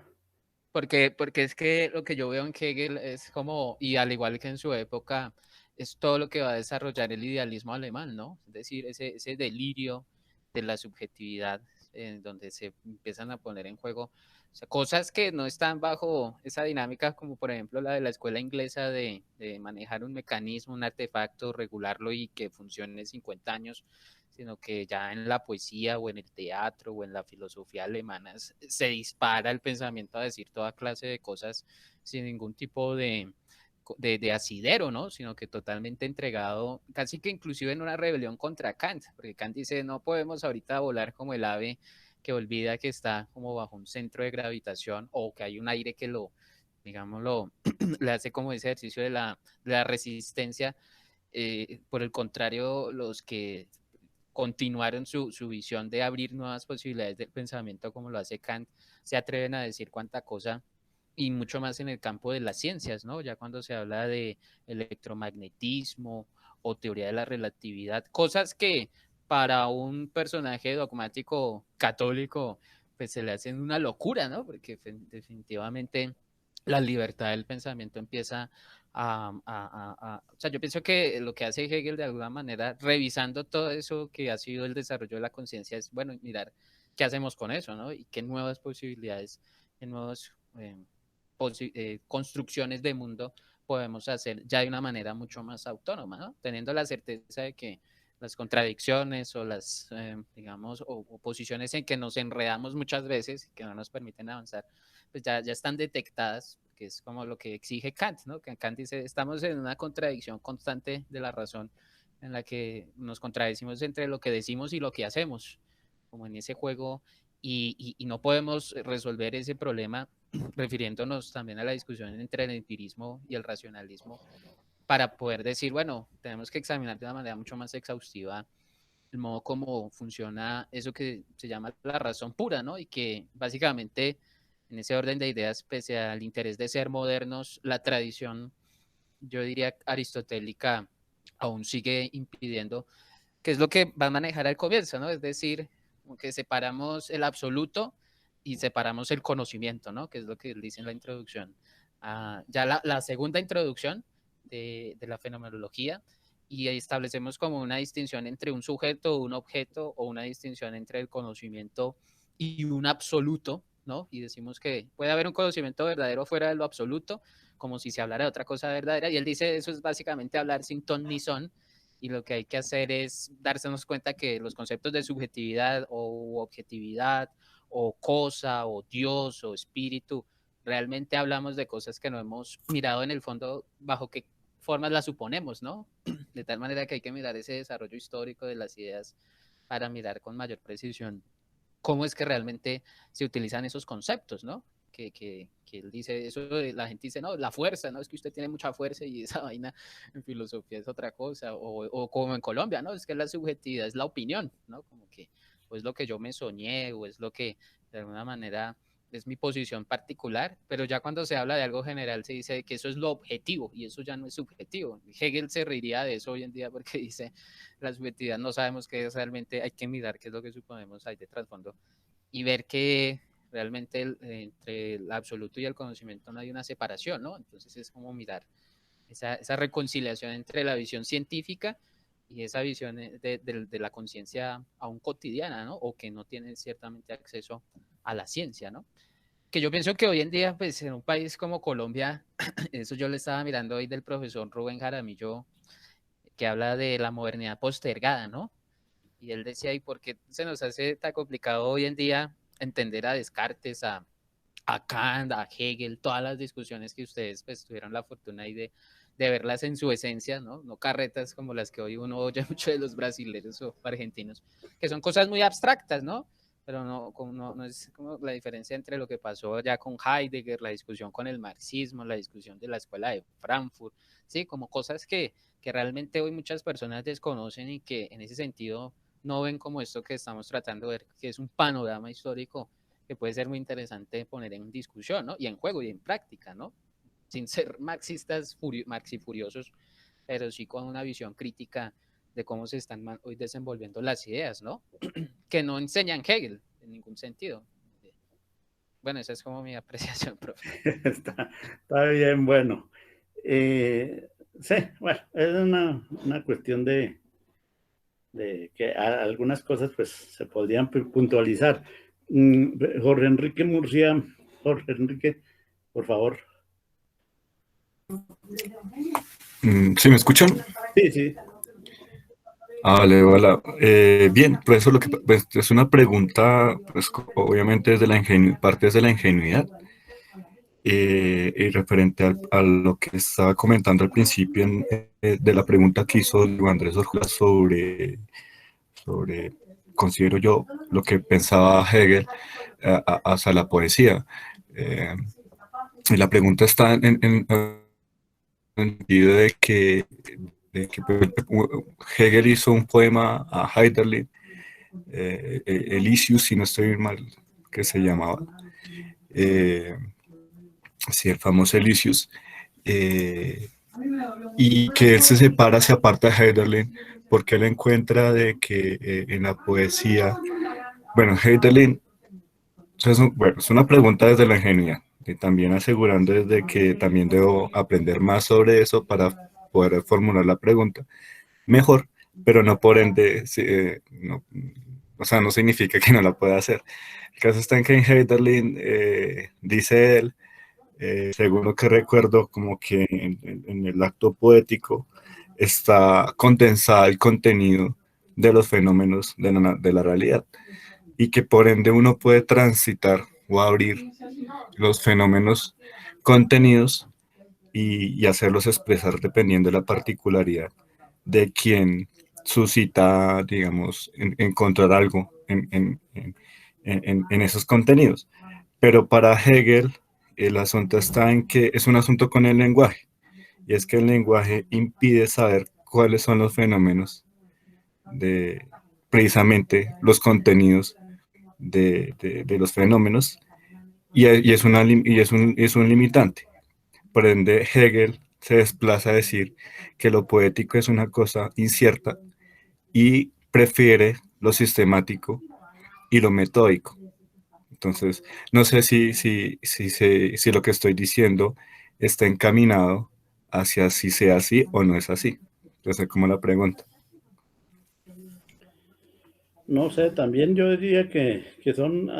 Porque es que lo que yo veo en Hegel es como, y al igual que en su época, es todo lo que va a desarrollar el idealismo alemán, ¿no? Es decir, ese delirio de la subjetividad, en donde se empiezan a poner en juego, o sea, cosas que no están bajo esa dinámica, como por ejemplo la de la escuela inglesa de manejar un mecanismo, un artefacto, regularlo y que funcione 50 años, sino que ya en la poesía o en el teatro o en la filosofía alemana se dispara el pensamiento a decir toda clase de cosas sin ningún tipo de asidero, ¿no? Sino que totalmente entregado, casi que inclusive en una rebelión contra Kant, porque Kant dice, no podemos ahorita volar como el ave que olvida que está como bajo un centro de gravitación o que hay un aire que digámoslo, le hace como ese ejercicio de la resistencia. Por el contrario, los que continuaron su visión de abrir nuevas posibilidades del pensamiento como lo hace Kant, se atreven a decir cuánta cosa y mucho más en el campo de las ciencias, ¿no? Ya cuando se habla de electromagnetismo o teoría de la relatividad, cosas que para un personaje dogmático católico pues se le hacen una locura, ¿no? Porque definitivamente la libertad del pensamiento empieza o sea, yo pienso que lo que hace Hegel de alguna manera, revisando todo eso que ha sido el desarrollo de la conciencia, es, bueno, mirar qué hacemos con eso, ¿no? Y qué nuevas posibilidades, qué nuevos construcciones de mundo podemos hacer ya de una manera mucho más autónoma, ¿no? Teniendo la certeza de que las contradicciones o las, digamos, o posiciones en que nos enredamos muchas veces y que no nos permiten avanzar, pues ya están detectadas, que es como lo que exige Kant, ¿no? Que Kant dice, estamos en una contradicción constante de la razón, en la que nos contradecimos entre lo que decimos y lo que hacemos, como en ese juego, y no podemos resolver ese problema refiriéndonos también a la discusión entre el empirismo y el racionalismo, para poder decir, bueno, tenemos que examinar de una manera mucho más exhaustiva el modo como funciona eso que se llama la razón pura, ¿no? Y que básicamente en ese orden de ideas, pese al interés de ser modernos, la tradición, yo diría aristotélica, aún sigue impidiendo, que es lo que va a manejar al comienzo, ¿no? Es decir, como que separamos el absoluto y separamos el conocimiento, ¿no? Que es lo que él dice en la introducción. Ya la segunda introducción de la fenomenología, y ahí establecemos como una distinción entre un sujeto o un objeto, o una distinción entre el conocimiento y un absoluto, ¿no? Y decimos que puede haber un conocimiento verdadero fuera de lo absoluto, como si se hablara de otra cosa verdadera, y él dice eso es básicamente hablar sin ton ni son, y lo que hay que hacer es darnos cuenta que los conceptos de subjetividad o objetividad o cosa o Dios o espíritu, realmente hablamos de cosas que no hemos mirado en el fondo bajo qué formas las suponemos, ¿no? De tal manera que hay que mirar ese desarrollo histórico de las ideas para mirar con mayor precisión cómo es que realmente se utilizan esos conceptos, ¿no? Que él dice, eso la gente dice, no, la fuerza, ¿no? Es que usted tiene mucha fuerza y esa vaina en filosofía es otra cosa, o como en Colombia, ¿no? Es que la subjetividad es la opinión, ¿no? Como que o es lo que yo me soñé, o es lo que de alguna manera es mi posición particular, pero ya cuando se habla de algo general se dice que eso es lo objetivo y eso ya no es subjetivo. Hegel se reiría de eso hoy en día porque dice la subjetividad no sabemos qué es realmente, hay que mirar qué es lo que suponemos hay de trasfondo y ver que realmente entre el absoluto y el conocimiento no hay una separación, ¿no? Entonces es como mirar esa reconciliación entre la visión científica y esa visión de la conciencia aún cotidiana, ¿no? O que no tiene ciertamente acceso a la ciencia, ¿no? Que yo pienso que hoy en día, pues en un país como Colombia, eso yo le estaba mirando hoy del profesor Rubén Jaramillo, que habla de la modernidad postergada, ¿no? Y él decía, ¿y por qué se nos hace tan complicado hoy en día entender a Descartes, a Kant, a Hegel, todas las discusiones que ustedes pues tuvieron la fortuna ahí de verlas en su esencia, ¿no? No carretas como las que hoy uno oye mucho de los brasileños o argentinos, que son cosas muy abstractas, ¿no? Pero no es como la diferencia entre lo que pasó ya con Heidegger, la discusión con el marxismo, la discusión de la escuela de Frankfurt, ¿sí? Como cosas que realmente hoy muchas personas desconocen y que en ese sentido no ven como esto que estamos tratando de ver, que es un panorama histórico que puede ser muy interesante poner en discusión, ¿no? Y en juego y en práctica, ¿no? Sin ser marxistas, marxifuriosos, pero sí con una visión crítica de cómo se están hoy desenvolviendo las ideas, ¿no? Que no enseñan Hegel en ningún sentido. Bueno, esa es como mi apreciación, profe.
Está bien, bueno. Sí, bueno, es una cuestión de que algunas cosas pues se podrían puntualizar. Jorge Enrique Murcia, Jorge Enrique, por favor.
¿Sí me escuchan?
Sí, sí.
Vale, hola. Bien, pues eso pues, es una pregunta, pues obviamente parte desde la ingenuidad y referente a lo que estaba comentando al principio de la pregunta que hizo Andrés Orjuela sobre, considero yo, lo que pensaba Hegel hacia la poesía. Y la pregunta está en el sentido de que Hegel hizo un poema a Heiderlin, Elysius, si no estoy mal, que se llamaba, sí, el famoso Elysius, y que él se aparta de Hölderlin, porque él encuentra de que en la poesía, bueno, Hölderlin, bueno, es una pregunta desde la ingenuidad, y también asegurando desde que también debo aprender más sobre eso para poder formular la pregunta mejor, pero no por ende, no, o sea, no significa que no la pueda hacer. El caso está en que en Hölderlin, dice él, según lo que recuerdo, como que en el acto poético está condensado el contenido de los fenómenos de la realidad, y que por ende uno puede transitar o abrir los fenómenos contenidos y hacerlos expresar dependiendo de la particularidad de quien suscita, digamos, encontrar algo en esos contenidos. Pero para Hegel, el asunto está en que es un asunto con el lenguaje, y es que el lenguaje impide saber cuáles son los fenómenos de precisamente los contenidos de los fenómenos, y es un limitante. Por ende, Hegel se desplaza a decir que lo poético es una cosa incierta y prefiere lo sistemático y lo metódico. Entonces, no sé si lo que estoy diciendo está encaminado hacia si sea así o no es así. Entonces, como la pregunta.
No sé, también yo diría que son,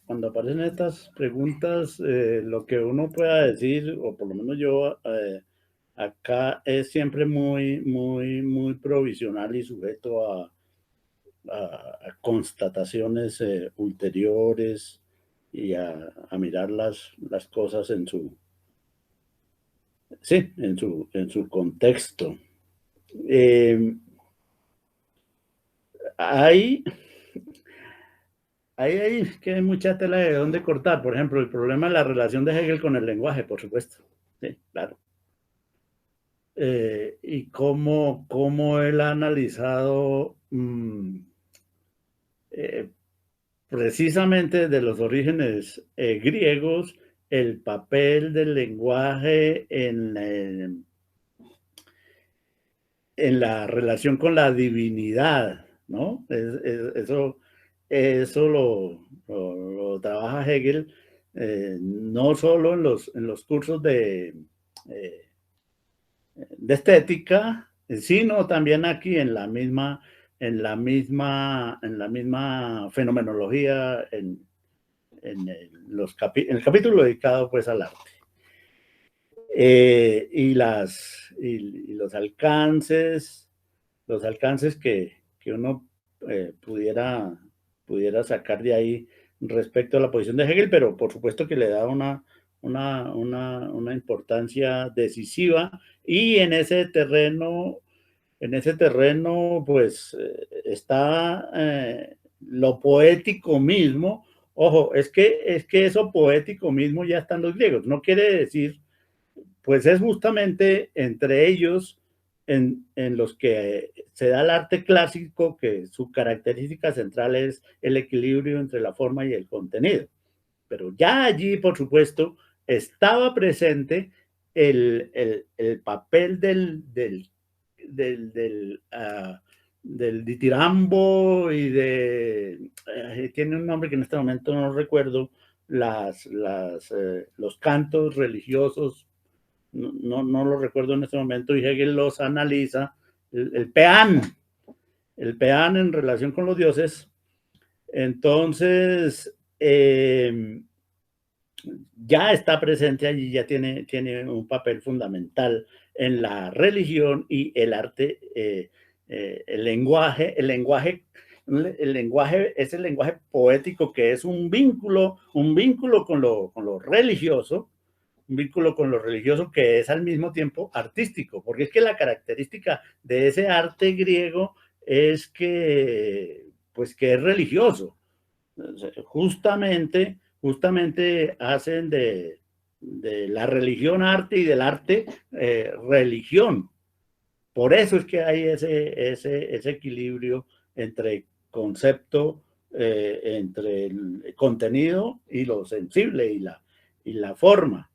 cuando aparecen estas preguntas, lo que uno pueda decir, o por lo menos yo acá, es siempre muy provisional y sujeto a constataciones ulteriores y a mirar las cosas sí, en su contexto. Hay que hay mucha tela de dónde cortar. Por ejemplo, el problema de la relación de Hegel con el lenguaje, por supuesto. Sí, claro. Y cómo él ha analizado precisamente de los orígenes griegos el papel del lenguaje en la relación con la divinidad, ¿no? Eso lo trabaja Hegel no solo en los cursos de estética, sino también aquí en la misma fenomenología, en el capítulo dedicado pues al arte. Y los alcances que uno pudiera sacar de ahí respecto a la posición de Hegel, pero por supuesto que le da una importancia decisiva, y en ese terreno pues está lo poético mismo. Ojo, es que eso poético mismo ya están los griegos. No quiere decir, pues es justamente entre ellos en los que se da el arte clásico, que su característica central es el equilibrio entre la forma y el contenido. Pero ya allí, por supuesto, estaba presente el papel del ditirambo y tiene un nombre que en este momento no recuerdo, los cantos religiosos, no lo recuerdo en este momento, y Hegel los analiza, el peán en relación con los dioses. Entonces, ya está presente allí, ya tiene un papel fundamental en la religión y el arte. El lenguaje es el lenguaje poético, que es un vínculo con lo religioso, que es al mismo tiempo artístico, porque es que la característica de ese arte griego es que es religioso. Justamente hacen de la religión arte y del arte religión. Por eso es que hay ese equilibrio entre concepto, entre el contenido y lo sensible y la forma.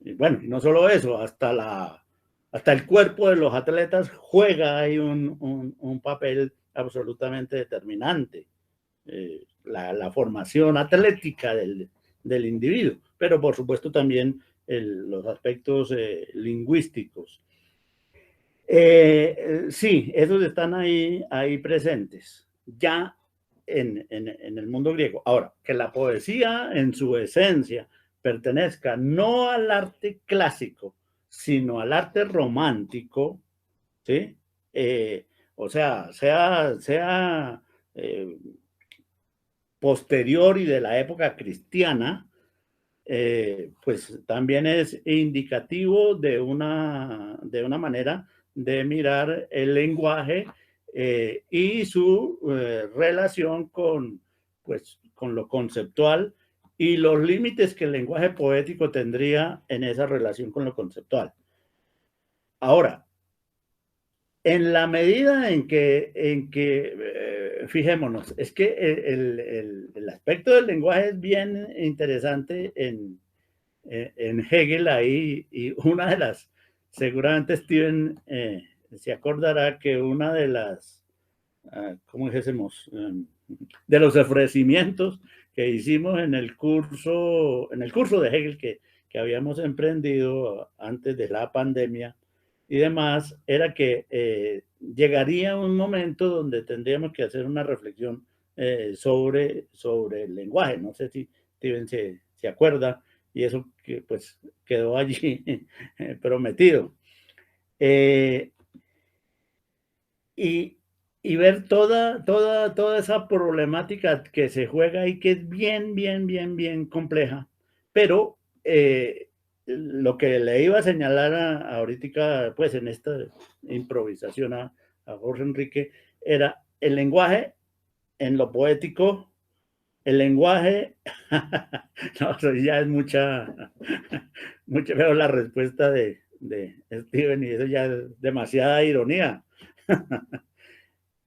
Y bueno, y no solo eso, hasta el cuerpo de los atletas juega ahí un papel absolutamente determinante. La formación atlética del individuo, pero por supuesto también los aspectos lingüísticos. Sí, esos están ahí presentes, ya en el mundo griego. Ahora, que la poesía en su esencia pertenezca no al arte clásico, sino al arte romántico, ¿sí? O sea posterior y de la época cristiana, pues también es indicativo de una manera de mirar el lenguaje y su relación pues, con lo conceptual y los límites que el lenguaje poético tendría en esa relación con lo conceptual. Ahora, en la medida en que fijémonos, es que el aspecto del lenguaje es bien interesante en Hegel ahí, y una de las, seguramente Steven se acordará que una de las, ¿cómo dijésemos? De los ofrecimientos que hicimos en el curso de Hegel que habíamos emprendido antes de la pandemia y demás, era que llegaría un momento donde tendríamos que hacer una reflexión sobre el lenguaje. No sé si Steven se acuerda, y eso que pues quedó allí prometido. Y ver toda esa problemática que se juega ahí, que es bien compleja, pero lo que le iba a señalar ahorita, pues en esta improvisación a Jorge Enrique, era el lenguaje en lo poético, el lenguaje, no, eso ya es mucha, veo la respuesta de Steven, y eso ya es demasiada ironía.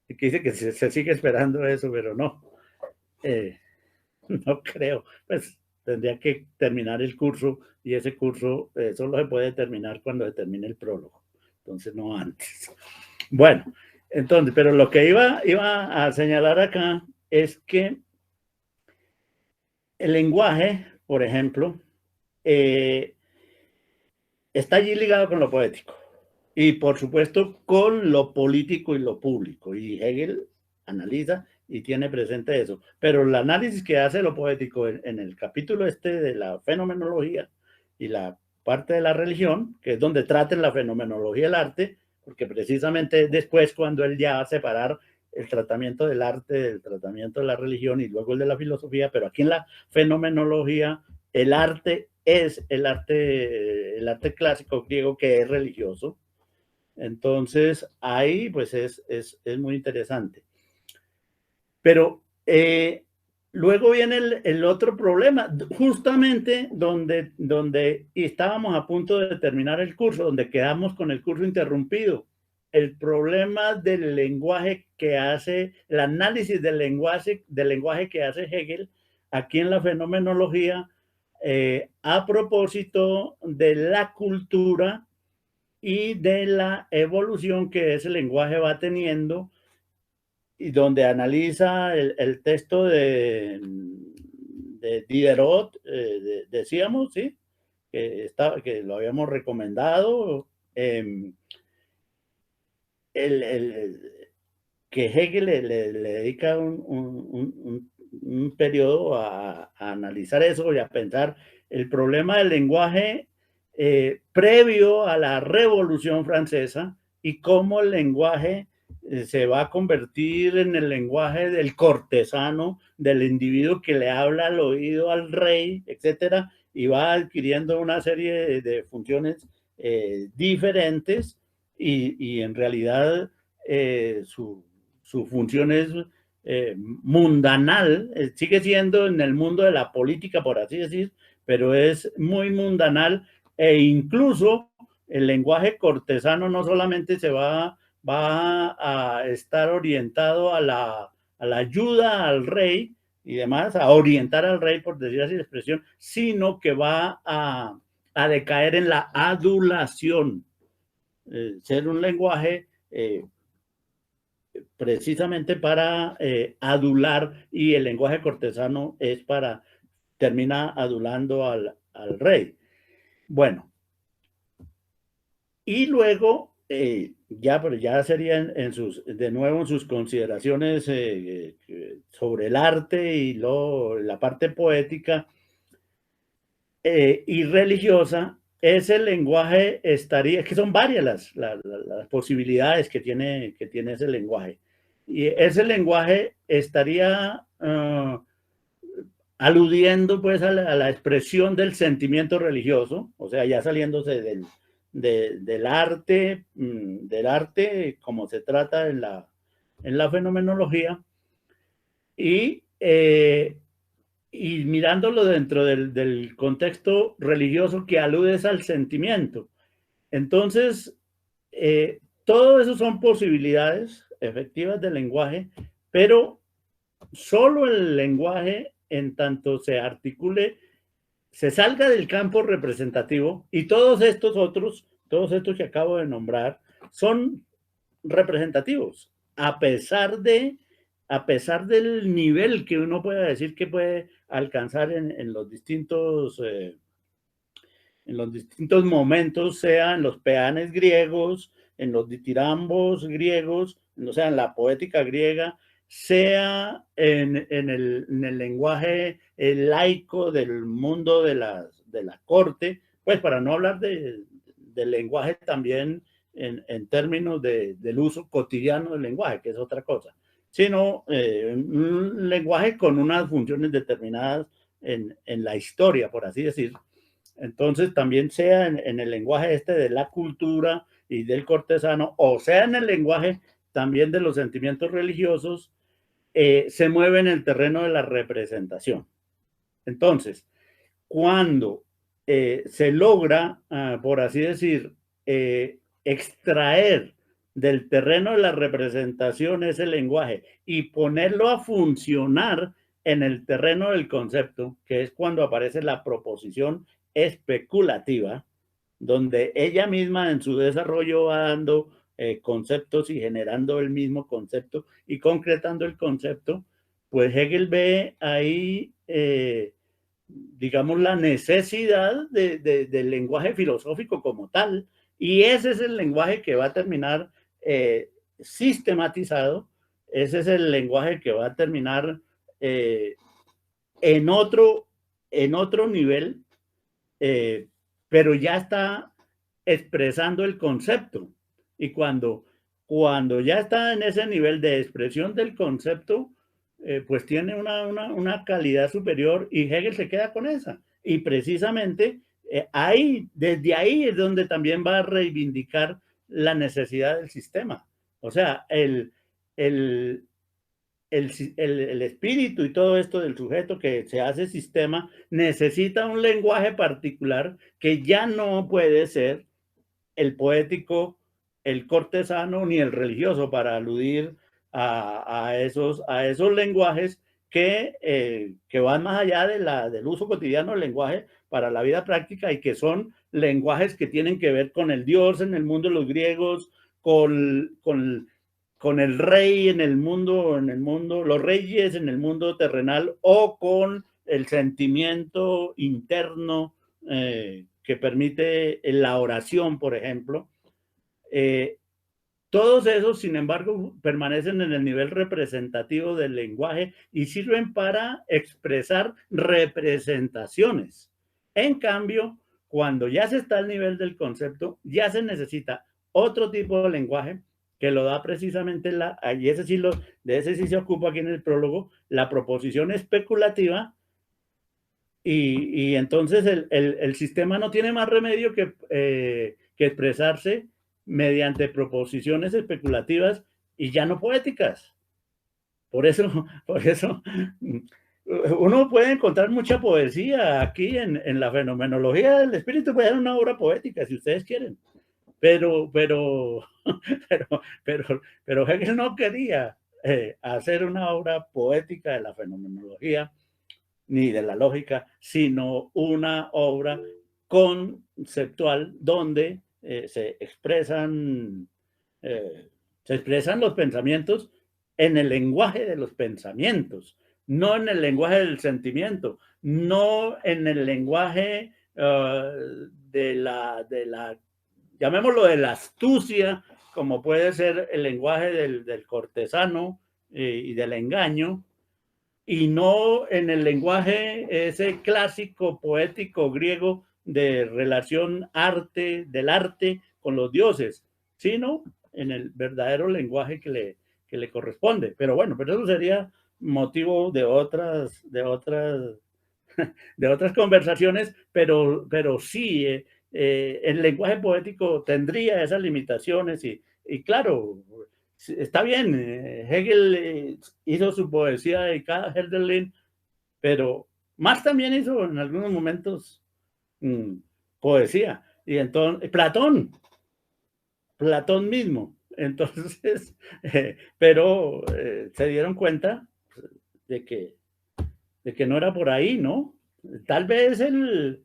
Que dice que se sigue esperando eso, pero no, no creo. Pues tendría que terminar el curso, y ese curso solo se puede terminar cuando se termine el prólogo, entonces no antes. Bueno, entonces, pero lo que iba a señalar acá es que el lenguaje, por ejemplo, está allí ligado con lo poético y, por supuesto, con lo político y lo público. Y Hegel analiza y tiene presente eso. Pero el análisis que hace lo poético en el capítulo de la fenomenología y la parte de la religión, que es donde trata la fenomenología del arte, porque precisamente después, cuando él ya va a separar el tratamiento del arte del tratamiento de la religión y luego el de la filosofía, pero aquí en la fenomenología el arte es el arte clásico griego, que es religioso. Entonces ahí pues es muy interesante. Pero luego viene el otro problema, justamente donde estábamos a punto de terminar el curso, donde quedamos con el curso interrumpido. El problema del lenguaje que hace, el análisis del lenguaje que hace Hegel aquí en la fenomenología, a propósito de la cultura y de la evolución que ese lenguaje va teniendo, y donde analiza el texto de Diderot, decíamos, ¿sí? Que lo habíamos recomendado, que Hegel le dedica un periodo a analizar eso y a pensar el problema del lenguaje previo a la Revolución Francesa, y cómo el lenguaje se va a convertir en el lenguaje del cortesano, del individuo que le habla al oído al rey, etcétera, y va adquiriendo una serie de funciones diferentes, y en realidad su función es mundanal, sigue siendo en el mundo de la política, por así decir, pero es muy mundanal, e incluso el lenguaje cortesano no solamente va a estar orientado a la ayuda al rey y demás, a orientar al rey, por decir así la expresión, sino que va a a decaer en la adulación. Ser un lenguaje precisamente para adular, y el lenguaje cortesano es para, termina adulando al rey. Bueno, y luego, pero ya sería de nuevo en sus consideraciones sobre el arte y la parte poética y religiosa. Ese lenguaje estaría, que son varias las posibilidades que tiene ese lenguaje. Y ese lenguaje estaría aludiendo pues a la expresión del sentimiento religioso, o sea, ya saliéndose del arte como se trata en la fenomenología, y mirándolo dentro del contexto religioso que alude al sentimiento. Entonces, todo eso son posibilidades efectivas del lenguaje, pero solo el lenguaje, en tanto se articule, se salga del campo representativo, y todos estos que acabo de nombrar, son representativos, a pesar del nivel que uno pueda decir que puede alcanzar en los distintos momentos, sea en los peanes griegos, en los ditirambos griegos, o sea, en la poética griega, sea en el lenguaje laico del mundo de la corte, pues para no hablar del lenguaje también en términos del uso cotidiano del lenguaje, que es otra cosa, sino un lenguaje con unas funciones determinadas en la historia, por así decir. Entonces también sea en el lenguaje de la cultura y del cortesano, o sea en el lenguaje también de los sentimientos religiosos, se mueve en el terreno de la representación. Entonces, cuando se logra, por así decir, extraer del terreno de la representación ese lenguaje y ponerlo a funcionar en el terreno del concepto, que es cuando aparece la proposición especulativa, donde ella misma en su desarrollo va dando conceptos y generando el mismo concepto y concretando el concepto, pues Hegel ve ahí, digamos, la necesidad del lenguaje filosófico como tal, y ese es el lenguaje que va a terminar sistematizado, ese es el lenguaje que va a terminar en otro nivel, pero ya está expresando el concepto. Y cuando ya está en ese nivel de expresión del concepto, pues tiene una calidad superior, y Hegel se queda con esa. Y precisamente desde ahí es donde también va a reivindicar la necesidad del sistema. O sea, el espíritu y todo esto del sujeto que se hace sistema necesita un lenguaje particular que ya no puede ser el poético, el cortesano ni el religioso, para aludir a esos lenguajes que van más allá del uso cotidiano del lenguaje para la vida práctica, y que son lenguajes que tienen que ver con el Dios en el mundo de los griegos, con el rey en el mundo, los reyes en el mundo terrenal, o con el sentimiento interno que permite la oración, por ejemplo. Todos esos, sin embargo, permanecen en el nivel representativo del lenguaje y sirven para expresar representaciones. En cambio, cuando ya se está al nivel del concepto, ya se necesita otro tipo de lenguaje que lo da precisamente y de ese sí se ocupa aquí en el prólogo, la proposición especulativa, y entonces el sistema no tiene más remedio que expresarse mediante proposiciones especulativas y ya no poéticas. Por eso uno puede encontrar mucha poesía aquí en la fenomenología del espíritu. Puede ser una obra poética si ustedes quieren, pero Hegel no quería hacer una obra poética de la fenomenología ni de la lógica, sino una obra conceptual donde se expresan los pensamientos en el lenguaje de los pensamientos, no en el lenguaje del sentimiento, no en el lenguaje de la, llamémoslo, de la astucia, como puede ser el lenguaje del cortesano y del engaño, y no en el lenguaje ese clásico poético griego de relación del arte con los dioses, sino en el verdadero lenguaje que le corresponde. Pero bueno, pero eso sería motivo de otras conversaciones, pero sí, el lenguaje poético tendría esas limitaciones y claro, está bien, Hegel hizo su poesía dedicada a Hölderlin, pero Marx también hizo en algunos momentos poesía. Y entonces, Platón mismo. Entonces, pero se dieron cuenta de que no era por ahí, ¿no? Tal vez el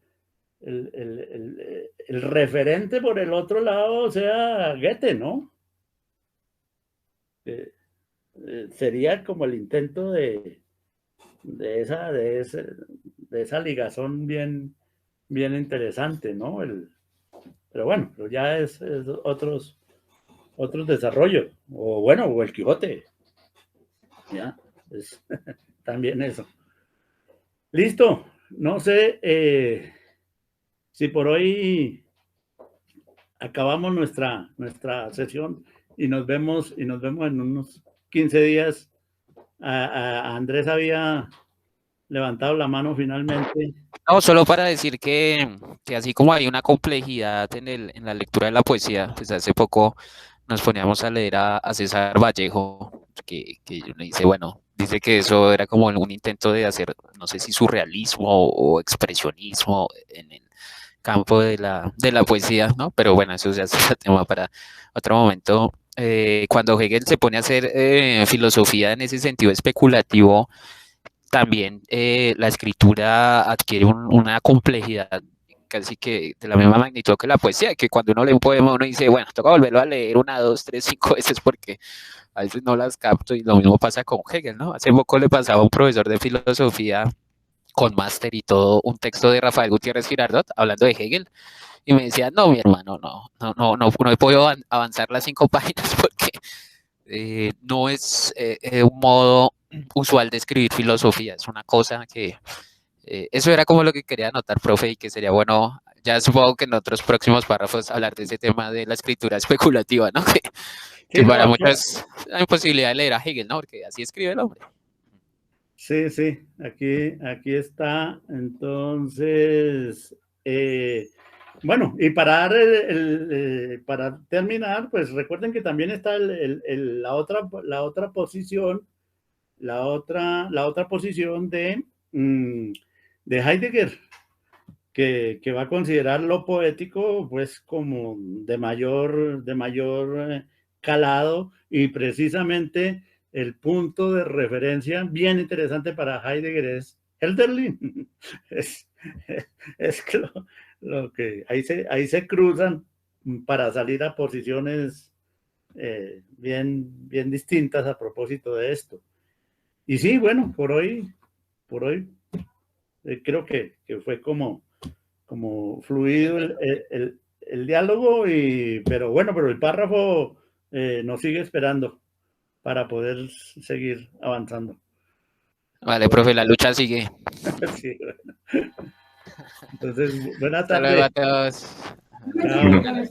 referente por el otro lado sea Goethe, ¿no? Sería como el intento de esa ligazón bien interesante, ¿no? Pero bueno, pero ya es otros desarrollos, o el Quijote, ya, es también eso. Listo, no sé si por hoy acabamos nuestra sesión y nos vemos en unos 15 días. A Andrés había levantado la mano finalmente.
No, solo para decir que así como hay una complejidad en la lectura de la poesía, pues hace poco nos poníamos a leer a César Vallejo, que uno dice, bueno, dice que eso era como un intento de hacer, no sé si surrealismo o expresionismo en el campo de la poesía, ¿no? Pero bueno, eso ya es otro tema para otro momento. Cuando Hegel se pone a hacer filosofía en ese sentido especulativo, también la escritura adquiere una complejidad casi que de la misma magnitud que la poesía, que cuando uno lee un poema uno dice, bueno, toca volverlo a leer 1, 2, 3, 5 veces porque a veces no las capto, y lo mismo pasa con Hegel, ¿no? Hace poco le pasaba a un profesor de filosofía con máster y todo un texto de Rafael Gutiérrez Girardot hablando de Hegel, y me decía, no, mi hermano, no he podido avanzar las 5 páginas porque no es un modo usual de escribir filosofía, es una cosa que eso era como lo que quería anotar, profe, y que sería bueno, ya supongo que en otros próximos párrafos hablar de ese tema de la escritura especulativa, ¿no? Que para muchos hay imposibilidad de leer a Hegel, ¿no? Porque así escribe el hombre.
Sí, aquí está. Entonces, bueno, y para terminar, pues recuerden que también está la otra posición de Heidegger, que va a considerar lo poético pues como de mayor calado, y precisamente el punto de referencia bien interesante para Heidegger es Hölderlin. Es que lo que ahí se cruzan para salir a posiciones bien distintas a propósito de esto. Y sí, bueno, por hoy creo que fue como fluido el diálogo, pero el párrafo nos sigue esperando para poder seguir avanzando.
Vale, profe, la lucha sigue.
Sí, bueno. Entonces, buenas
Hasta luego
tardes.
a todos.
Chao.